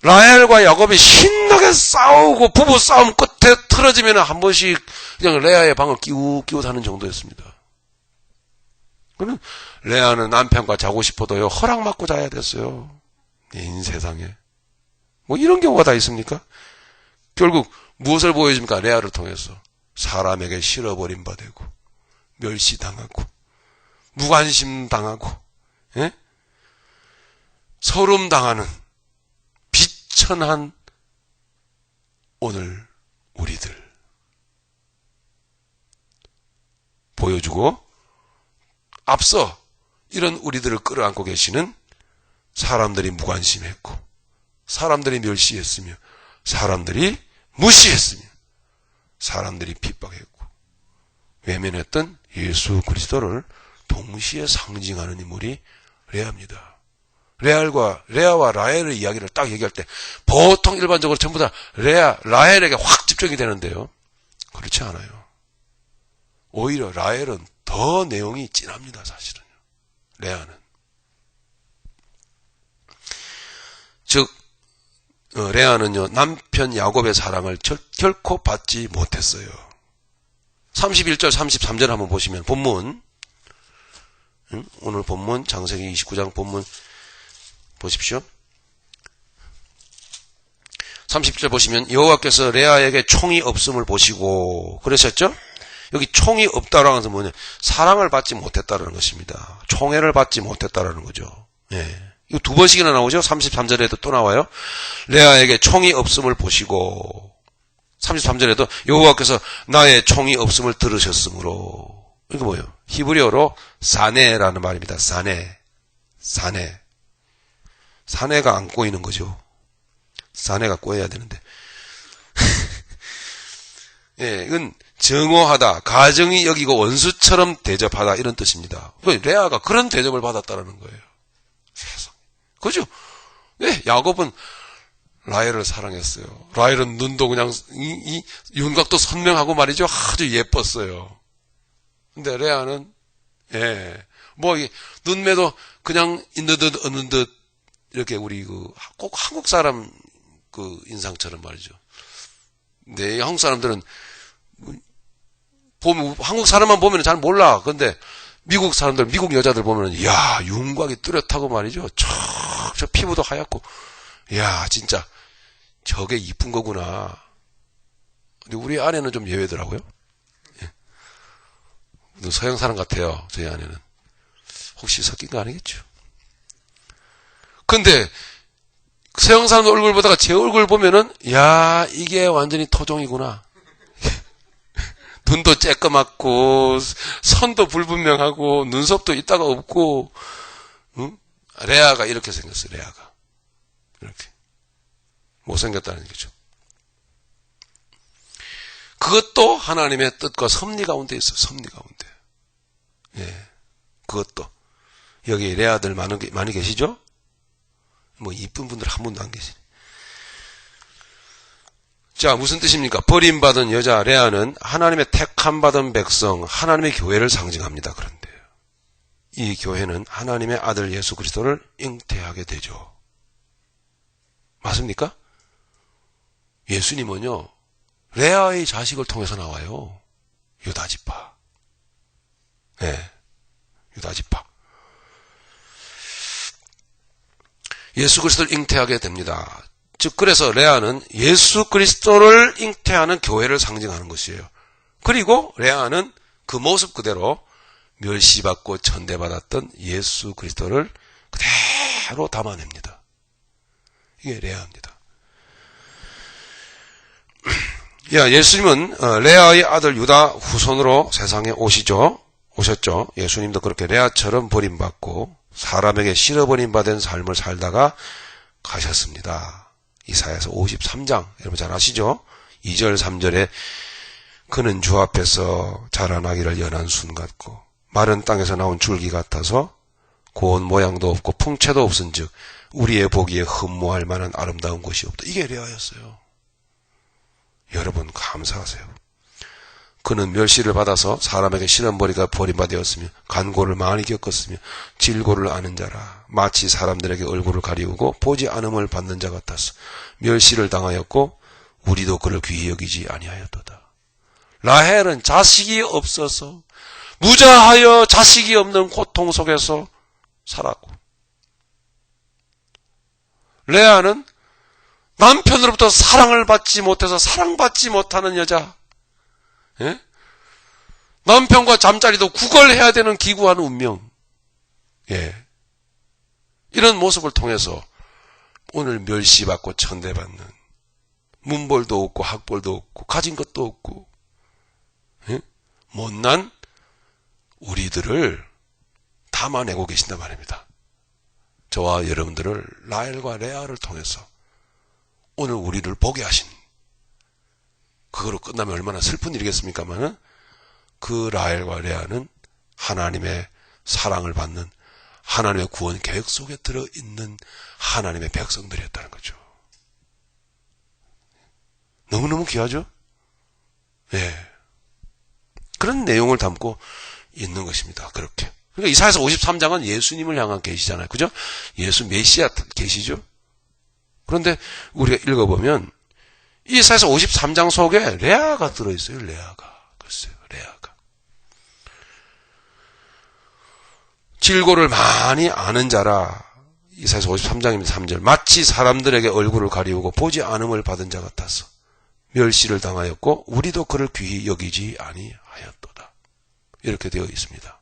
라헬과 야곱이 신나게 싸우고 부부 싸움 끝에 틀어지면 한 번씩 그냥 레아의 방을 끼우끼우 사는 정도였습니다. 그러면 레아는 남편과 자고 싶어도요 허락 받고 자야 됐어요. 인 세상에 뭐 이런 경우가 다 있습니까? 결국 무엇을 보여줍니까? 레아를 통해서 사람에게 실어버린 바 되고 멸시당하고 무관심 당하고 예? 서름 당하는 비천한 오늘 우리들 보여주고 앞서 이런 우리들을 끌어안고 계시는 사람들이 무관심했고 사람들이 멸시했으며 사람들이 무시했으며 사람들이 핍박했고 외면했던 예수 그리스도를 동시에 상징하는 인물이 레아입니다. 레아와 라헬의 이야기를 딱 얘기할 때 보통 일반적으로 전부 다 라헬에게 확 집중이 되는데요. 그렇지 않아요. 오히려 라헬은 더 내용이 진합니다. 사실은요. 레아는. 즉 레아는요 남편 야곱의 사랑을 결코 받지 못했어요. 31절 33절 한번 보시면 본문 오늘 본문 창세기 29장 본문 보십시오. 30절 보시면 여호와께서 레아에게 총이 없음을 보시고 그러셨죠? 여기 총이 없다라는 것은 뭐냐? 사랑을 받지 못했다라는 것입니다. 총애를 받지 못했다라는 거죠. 예. 이거 두 번씩이나 나오죠? 33절에도 또 나와요. 레아에게 총이 없음을 보시고 33절에도 여호와께서 나의 총이 없음을 들으셨으므로 이거 뭐예요? 히브리어로 사네라는 말입니다. 사네가 안 꼬이는 거죠. 사네가 꼬여야 되는데 예, 이건 정오하다, 가정이 여기고 원수처럼 대접하다 이런 뜻입니다. 레아가 그런 대접을 받았다는 거예요. 세상, 그죠? 네, 야곱은 라헬을 사랑했어요. 라헬은 눈도 그냥 이 윤곽도 선명하고 말이죠, 아주 예뻤어요. 근데 레아는 뭐 눈매도 그냥 있는 듯 없는 듯 이렇게 우리 꼭 한국 사람 인상처럼 말이죠. 근데 한국 사람들은 보면 한국 사람만 보면 잘 몰라. 근데 미국 사람들, 미국 여자들 보면 이야 윤곽이 뚜렷하고 말이죠. 저 피부도 하얗고 이야 진짜 저게 이쁜 거구나. 근데 우리 아내는 좀 예외더라고요. 예. 서양 사람 같아요. 저희 아내는. 혹시 섞인 거 아니겠죠. 근데 서양 사람 얼굴 보다가 제 얼굴 보면은 야 이게 완전히 토종이구나. 눈도 쬐끄맣고 선도 불분명하고 눈썹도 있다가 없고 응? 레아가 이렇게 생겼어요. 레아가 이렇게 못생겼다는 얘기죠. 그것도 하나님의 뜻과 섭리 가운데 있어요. 섭리 가운데. 예, 그것도 여기 레아들 많이 계시죠? 뭐 이쁜 분들 한 분도 안 계시네. 자, 무슨 뜻입니까? 버림받은 여자 레아는 하나님의 택함받은 백성, 하나님의 교회를 상징합니다. 그런데 이 교회는 하나님의 아들 예수 그리스도를 잉태하게 되죠. 맞습니까? 예수님은요, 레아의 자식을 통해서 나와요. 유다지파. 네, 유다지파. 예수 그리스도를 잉태하게 됩니다. 즉 그래서 레아는 예수 그리스도를 잉태하는 교회를 상징하는 것이에요. 그리고 레아는 그 모습 그대로 멸시받고 천대받았던 예수 그리스도를 그대로 담아냅니다. 이게 레아입니다. 예수님은 레아의 아들 유다 후손으로 세상에 오셨죠. 예수님도 그렇게 레아처럼 버림받고 사람에게 실어버림받은 삶을 살다가 가셨습니다. 이사야서 53장 여러분 잘 아시죠? 2절 3절에 그는 주 앞에서 자라나기를 연한 순 같고 마른 땅에서 나온 줄기 같아서 고운 모양도 없고 풍채도 없은즉 우리의 보기에 흠모할 만한 아름다운 것이 없다. 이게 레아였어요. 여러분 감사하세요. 그는 멸시를 받아서 사람에게 실어버리가 버림받았으며 간고를 많이 겪었으며 질고를 아는 자라. 마치 사람들에게 얼굴을 가리우고 보지 않음을 받는 자 같았어. 멸시를 당하였고 우리도 그를 귀히 여기지 아니하였도다. 라헬은 자식이 없어서 무자하여 자식이 없는 고통 속에서 살았고, 레아는 남편으로부터 사랑을 받지 못해서 사랑받지 못하는 여자, 예? 남편과 잠자리도 구걸해야 되는 기구한 운명, 예. 이런 모습을 통해서 오늘 멸시받고 천대받는, 문벌도 없고 학벌도 없고 가진 것도 없고, 예? 못난 우리들을 담아내고 계신단 말입니다. 저와 여러분들을 라헬과 레아를 통해서 오늘 우리를 보게 하신, 그거로 끝나면 얼마나 슬픈 일이겠습니까마는 그 라헬과 레아는 하나님의 사랑을 받는, 하나님의 구원 계획 속에 들어있는 하나님의 백성들이었다는 거죠. 너무너무 귀하죠? 예. 그런 내용을 담고 있는 것입니다. 그렇게. 그러니까 이사야서 53장은 예수님을 향한 계시잖아요. 그죠? 예수 메시아 계시죠? 그런데 우리가 읽어보면 이사야서 53장 속에 레아가 들어있어요. 레아가. 글쎄요. 레아가. 질고를 많이 아는 자라. 이사야서 53장입니다. 3절. 마치 사람들에게 얼굴을 가리우고 보지 않음을 받은 자 같아서 멸시를 당하였고 우리도 그를 귀히 여기지 아니하였도다. 이렇게 되어 있습니다.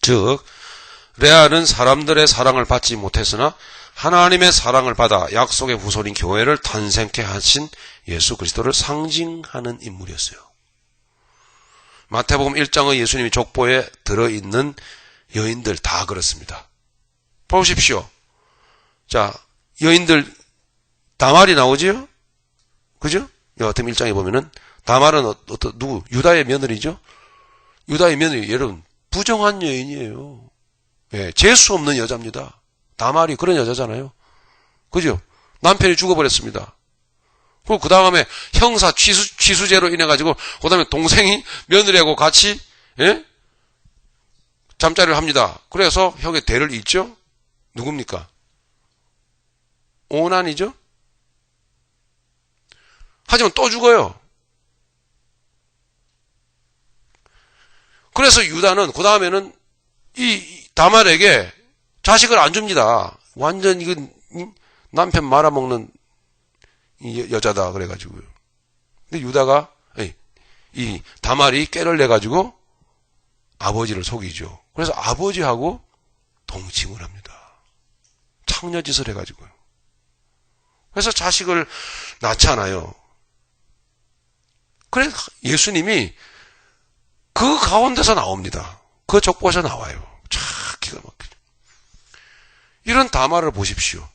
즉 레아는 사람들의 사랑을 받지 못했으나 하나님의 사랑을 받아 약속의 후손인 교회를 탄생케 하신 예수 그리스도를 상징하는 인물이었어요. 마태복음 1장의 예수님이 족보에 들어있는 여인들 다 그렇습니다. 보십시오. 자, 여인들 다말이 나오지요? 그죠? 마태복음 1장에 보면은 다말은 누구? 유다의 며느리죠? 유다의 며느리, 여러분 부정한 여인이에요. 예, 재수 없는 여자입니다. 다말이 그런 여자잖아요. 그죠? 남편이 죽어버렸습니다. 그리고 그 다음에 형사 취수죄로 인해가지고, 그 다음에 동생이 며느리하고 같이, 예? 잠자리를 합니다. 그래서 형의 대를 잇죠? 누굽니까? 오난이죠? 하지만 또 죽어요. 그래서 유다는 그 다음에는 이 다말에게 자식을 안 줍니다. 완전 이건 남편 말아먹는 여자다 그래가지고요. 근데 유다가 이 다말이 깨를 내가지고 아버지를 속이죠. 그래서 아버지하고 동침을 합니다. 창녀짓을 해가지고요. 그래서 자식을 낳잖아요. 그래서 예수님이 그 가운데서 나옵니다. 그 족보에서 나와요. 참 기가 막히죠. 이런 다말을 보십시오.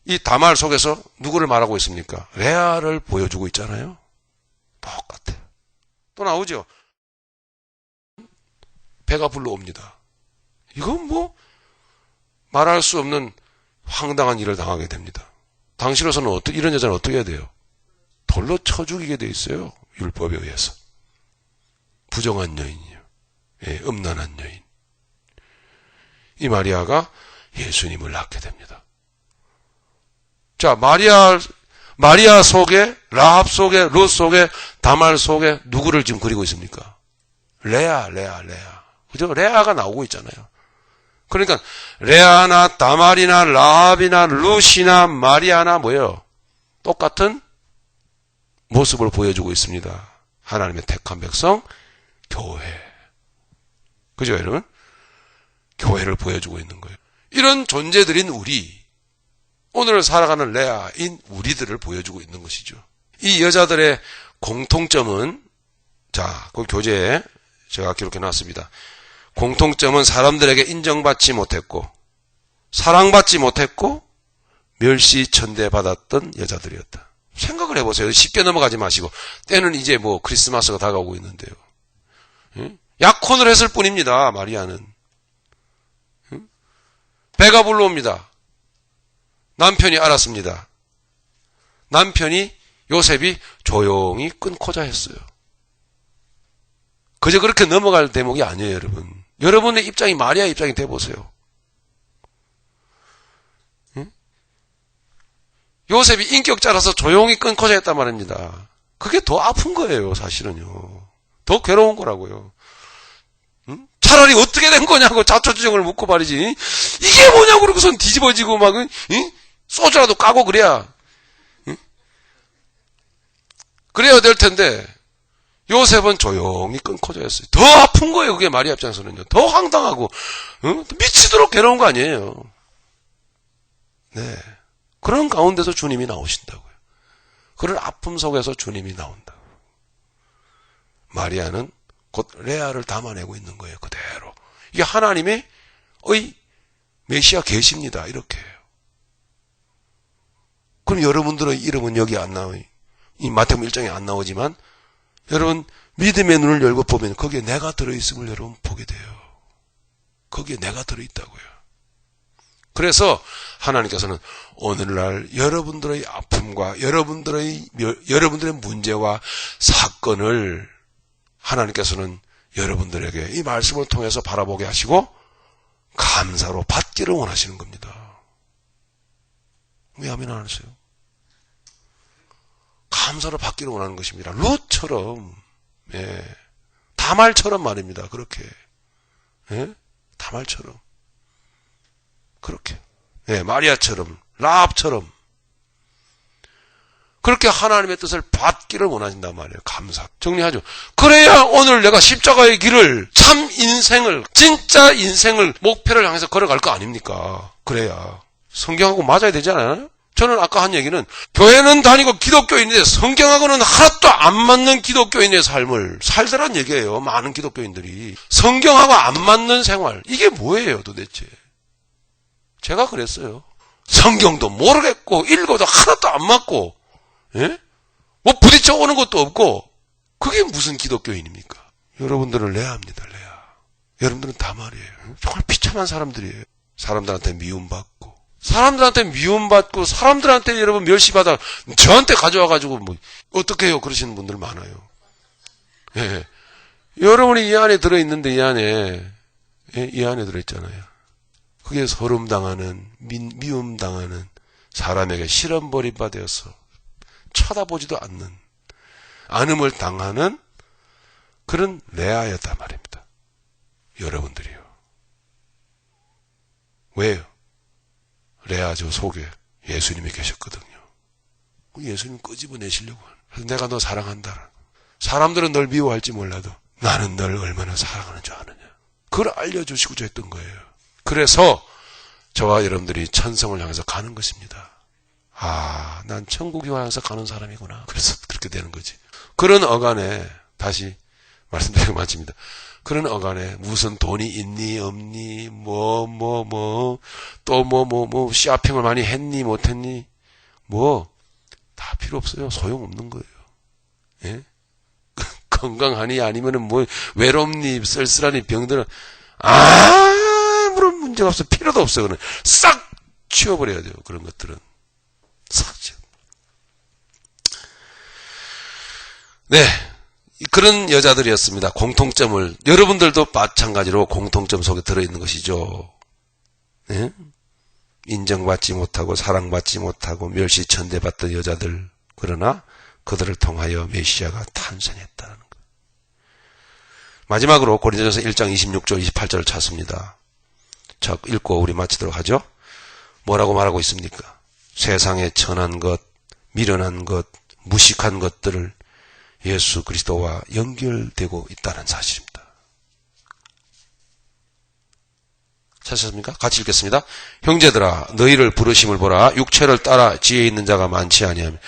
이 다말 속에서 누구를 말하고 있습니까? 레아를 보여주고 있잖아요. 똑같아요. 또 나오죠. 배가 불러옵니다. 이건 뭐 말할 수 없는 황당한 일을 당하게 됩니다. 당시로서는 이런 여자는 어떻게 해야 돼요? 돌로 쳐 죽이게 돼 있어요. 율법에 의해서. 부정한 여인이요. 예, 음란한 여인. 이 마리아가 예수님을 낳게 됩니다. 자, 마리아 속에, 라합 속에, 룻 속에, 다말 속에 누구를 지금 그리고 있습니까? 레아. 그죠? 레아가 나오고 있잖아요. 그러니까 레아나 다말이나 라합이나 룻이나 마리아나 뭐예요? 똑같은 모습을 보여주고 있습니다. 하나님의 택한 백성, 교회. 그죠, 여러분? 교회를 보여주고 있는 거예요. 이런 존재들인 우리, 오늘 살아가는 레아인 우리들을 보여주고 있는 것이죠. 이 여자들의 공통점은, 자, 그 교재에 제가 기록해 놨습니다. 공통점은 사람들에게 인정받지 못했고, 사랑받지 못했고, 멸시천대받았던 여자들이었다. 생각을 해보세요. 쉽게 넘어가지 마시고. 때는 이제 뭐 크리스마스가 다가오고 있는데요. 약혼을 했을 뿐입니다. 마리아는. 배가 불러옵니다. 남편이 알았습니다. 남편이 요셉이 조용히 끊고자 했어요. 그저 그렇게 넘어갈 대목이 아니에요, 여러분. 여러분의 입장이 마리아 입장이 돼보세요. 요셉이 인격자라서 조용히 끊고자 했단 말입니다. 그게 더 아픈 거예요, 사실은요. 더 괴로운 거라고요. 차라리 어떻게 된 거냐고 자초지종을 묻고 말이지. 이게 뭐냐고 그러고선 뒤집어지고 막 소주라도 까고 그래야 될 텐데 요셉은 조용히 끊고자 했어요. 더 아픈 거예요, 그게 마리아 입장에서는요. 더 황당하고 미치도록 괴로운 거 아니에요. 네. 그런 가운데서 주님이 나오신다고요. 그런 아픔 속에서 주님이 나온다고. 마리아는 곧 레아를 담아내고 있는 거예요, 그대로. 이게 하나님의 메시아 계십니다, 이렇게 해요. 그럼 여러분들의 이름은 여기 안 나와요. 이 마태복음 1장에 안 나오지만 여러분 믿음의 눈을 열고 보면 거기에 내가 들어있음을 여러분 보게 돼요. 거기에 내가 들어있다고요. 그래서 하나님께서는 오늘날 여러분들의 아픔과 여러분들의 문제와 사건을 하나님께서는 여러분들에게 이 말씀을 통해서 바라보게 하시고 감사로 받기를 원하시는 겁니다. 왜 아멘 안 하세요? 감사로 받기를 원하는 것입니다. 룻처럼, 다말처럼 말입니다. 그렇게. 다말처럼. 그렇게. 마리아처럼, 라합처럼. 그렇게 하나님의 뜻을 받기를 원하신단 말이에요. 감사. 정리하죠. 그래야 오늘 내가 십자가의 길을, 참 인생을, 진짜 인생을, 목표를 향해서 걸어갈 거 아닙니까? 그래야. 성경하고 맞아야 되지 않아요? 저는 아까 한 얘기는 교회는 다니고 기독교인인데 성경하고는 하나도 안 맞는 기독교인의 삶을 살더란 얘기예요. 많은 기독교인들이. 성경하고 안 맞는 생활. 이게 뭐예요 도대체. 제가 그랬어요. 성경도 모르겠고 읽어도 하나도 안 맞고 뭐 부딪혀 오는 것도 없고 그게 무슨 기독교인입니까? 여러분들은 레아입니다. 레아. 여러분들은 다말이에요. 정말 비참한 사람들이에요. 사람들한테 미움받고 사람들한테 여러분 멸시받아 저한테 가져와가지고 뭐 어떻게 해요 그러시는 분들 많아요. 여러분이 이 안에 들어있는데 이 안에 들어있잖아요. 그게 소름당하는 미움당하는 사람에게 실험버림바 되어서 쳐다보지도 않는 안음을 당하는 그런 레아였단 말입니다. 여러분들이요. 왜요? 레아 저 속에 예수님이 계셨거든요. 예수님 끄집어내시려고 하는. 그래서 내가 너 사랑한다. 사람들은 널 미워할지 몰라도 나는 널 얼마나 사랑하는 줄 아느냐. 그걸 알려주시고자 했던 거예요. 그래서 저와 여러분들이 천성을 향해서 가는 것입니다. 난 천국을 향해서 가는 사람이구나. 그래서 그렇게 되는 거지. 그런 어간에 다시 말씀드리고 마칩니다. 그런 어간에 무슨 돈이 있니 없니 또 쇼핑을 많이 했니 못했니 다 필요 없어요. 소용없는 거예요. 건강하니 아니면은 외롭니 쓸쓸하니 병들은 아무런 문제가 없어. 필요도 없어요. 그는 싹 치워버려야 돼요. 그런 것들은 싹 치워. 네. 그런 여자들이었습니다. 공통점을 여러분들도 마찬가지로 공통점 속에 들어있는 것이죠. 인정받지 못하고 사랑받지 못하고 멸시천대받던 여자들, 그러나 그들을 통하여 메시아가 탄생했다는 것. 마지막으로 고린도전서 1장 26절 28절을 찾습니다. 자, 읽고 우리 마치도록 하죠. 뭐라고 말하고 있습니까? 세상에 천한 것, 미련한 것, 무식한 것들을 예수 그리스도와 연결되고 있다는 사실입니다. 찾으셨습니까? 같이 읽겠습니다. 형제들아, 너희를 부르심을 보라. 육체를 따라 지혜 있는 자가 많지 아니하며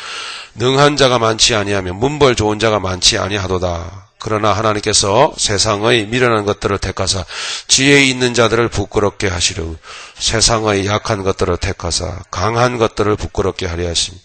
능한 자가 많지 아니하며 문벌 좋은 자가 많지 아니하도다. 그러나 하나님께서 세상의 미련한 것들을 택하사 지혜 있는 자들을 부끄럽게 하시려 세상의 약한 것들을 택하사 강한 것들을 부끄럽게 하려 하시니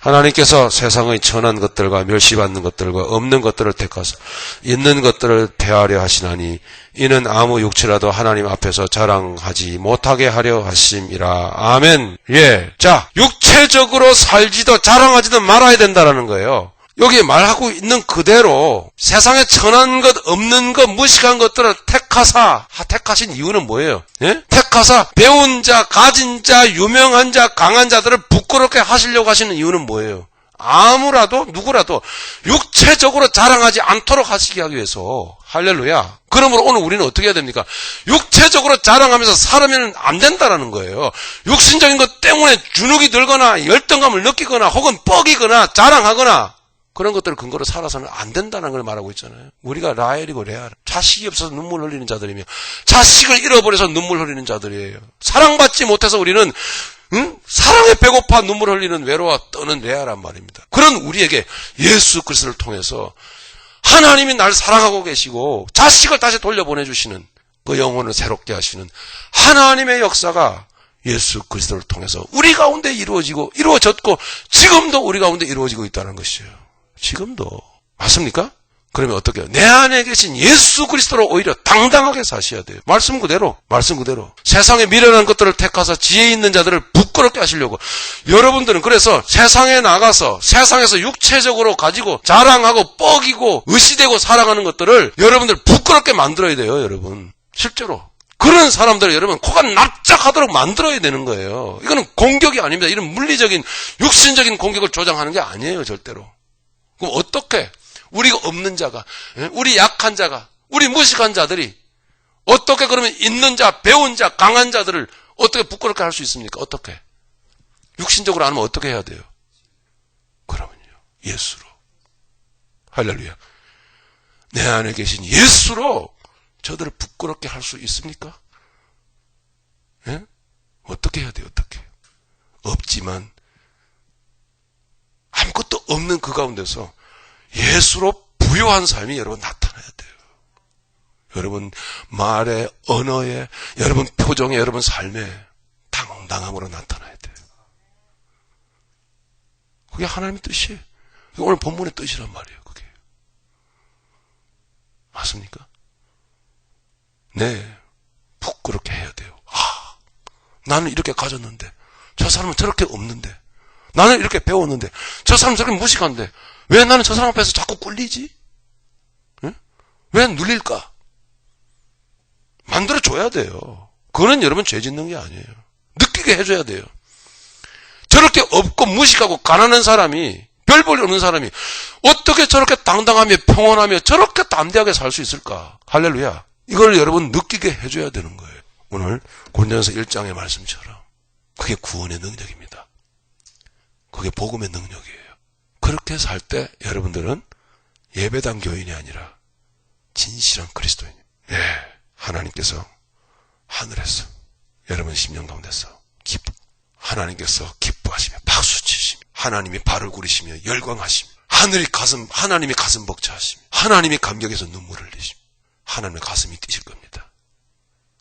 하나님께서 세상의 천한 것들과 멸시받는 것들과 없는 것들을 택하사 있는 것들을 폐하려 하시나니 이는 아무 육체라도 하나님 앞에서 자랑하지 못하게 하려 하심이라. 아멘. 예. 자, 육체적으로 살지도 자랑하지도 말아야 된다라는 거예요. 여기 말하고 있는 그대로 세상에 천한 것, 없는 것, 무식한 것들을 택하신 이유는 뭐예요? 예? 택하사 배운 자, 가진 자, 유명한 자, 강한 자들을 부끄럽게 하시려고 하시는 이유는 뭐예요? 아무라도 누구라도 육체적으로 자랑하지 않도록 하시게 하기 위해서. 할렐루야. 그러므로 오늘 우리는 어떻게 해야 됩니까? 육체적으로 자랑하면서 살면 안 된다라는 거예요. 육신적인 것 때문에 주눅이 들거나 열등감을 느끼거나 혹은 뻐기거나 자랑하거나 그런 것들을 근거로 살아서는 안 된다는 걸 말하고 있잖아요. 우리가 라헬이고 레아, 자식이 없어서 눈물 흘리는 자들이며 자식을 잃어버려서 눈물 흘리는 자들이에요. 사랑받지 못해서 우리는 사랑에 배고파 눈물 흘리는 외로워 떠는 레아란 말입니다. 그런 우리에게 예수 그리스도를 통해서 하나님이 날 사랑하고 계시고 자식을 다시 돌려보내주시는 그 영혼을 새롭게 하시는 하나님의 역사가 예수 그리스도를 통해서 우리 가운데 이루어졌고 지금도 우리 가운데 이루어지고 있다는 것이에요. 지금도. 맞습니까? 그러면 어떻게 해요? 내 안에 계신 예수 그리스도로 오히려 당당하게 사셔야 돼요. 말씀 그대로. 세상에 미련한 것들을 택하사 지혜 있는 자들을 부끄럽게 하시려고. 여러분들은 그래서 세상에 나가서 세상에서 육체적으로 가지고 자랑하고 뻐기고 의시되고 살아가는 것들을 여러분들 부끄럽게 만들어야 돼요, 여러분. 실제로. 그런 사람들을 여러분 코가 납작하도록 만들어야 되는 거예요. 이거는 공격이 아닙니다. 이런 물리적인 육신적인 공격을 조장하는 게 아니에요, 절대로. 그럼 어떻게 우리가 없는 자가, 우리 약한 자가, 우리 무식한 자들이 어떻게 그러면 있는 자, 배운 자, 강한 자들을 어떻게 부끄럽게 할 수 있습니까? 어떻게? 육신적으로 안 하면 어떻게 해야 돼요? 그러면요, 예수로. 할렐루야. 내 안에 계신 예수로 저들을 부끄럽게 할 수 있습니까? 예? 어떻게 해야 돼요? 어떻게? 없지만 아무것도 없는 그 가운데서 예수로 부요한 삶이 여러분 나타나야 돼요. 여러분 말에, 언어에, 여러분 표정에, 여러분 삶에 당당함으로 나타나야 돼요. 그게 하나님의 뜻이에요. 그게 오늘 본문의 뜻이란 말이에요. 그게. 맞습니까? 네. 부끄럽게 해야 돼요. 나는 이렇게 가졌는데 저 사람은 저렇게 없는데 나는 이렇게 배웠는데 저 사람은 저렇게 무식한데 왜 나는 저 사람 앞에서 자꾸 꿀리지? 응? 왜 눌릴까? 만들어줘야 돼요. 그거는 여러분 죄 짓는 게 아니에요. 느끼게 해줘야 돼요. 저렇게 없고 무식하고 가난한 사람이, 별 볼 일 없는 사람이 어떻게 저렇게 당당하며 평온하며 저렇게 담대하게 살 수 있을까? 할렐루야. 이걸 여러분 느끼게 해줘야 되는 거예요. 오늘 고린도전서 1장의 말씀처럼 그게 구원의 능력입니다. 그게 복음의 능력이에요. 그렇게 살 때 여러분들은 예배당 교인이 아니라 진실한 그리스도인이에요. 예, 하나님께서 하늘에서 여러분 심령 가운데서 하나님께서 기뻐하시며 박수치시며 하나님이 발을 구르시며 열광하시며 하나님이 가슴 벅차하시며 하나님이 감격해서 눈물을 흘리시며 하나님의 가슴이 뛰실 겁니다.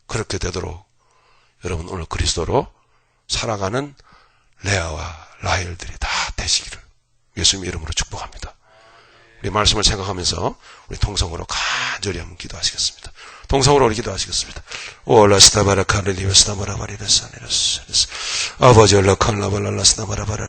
그렇게 되도록 여러분 오늘 그리스도로 살아가는 레아와 라헬들이 다 되시기를 예수님의 이름으로 축복합니다. 우리 말씀을 생각하면서 우리 통성으로 간절히 한번 기도하시겠습니다. 통성으로 우리 기도하시겠습니다. 올라스타바라 카를리베스타바라바리레사네레스 아버지 올라칸라발라스타바라바라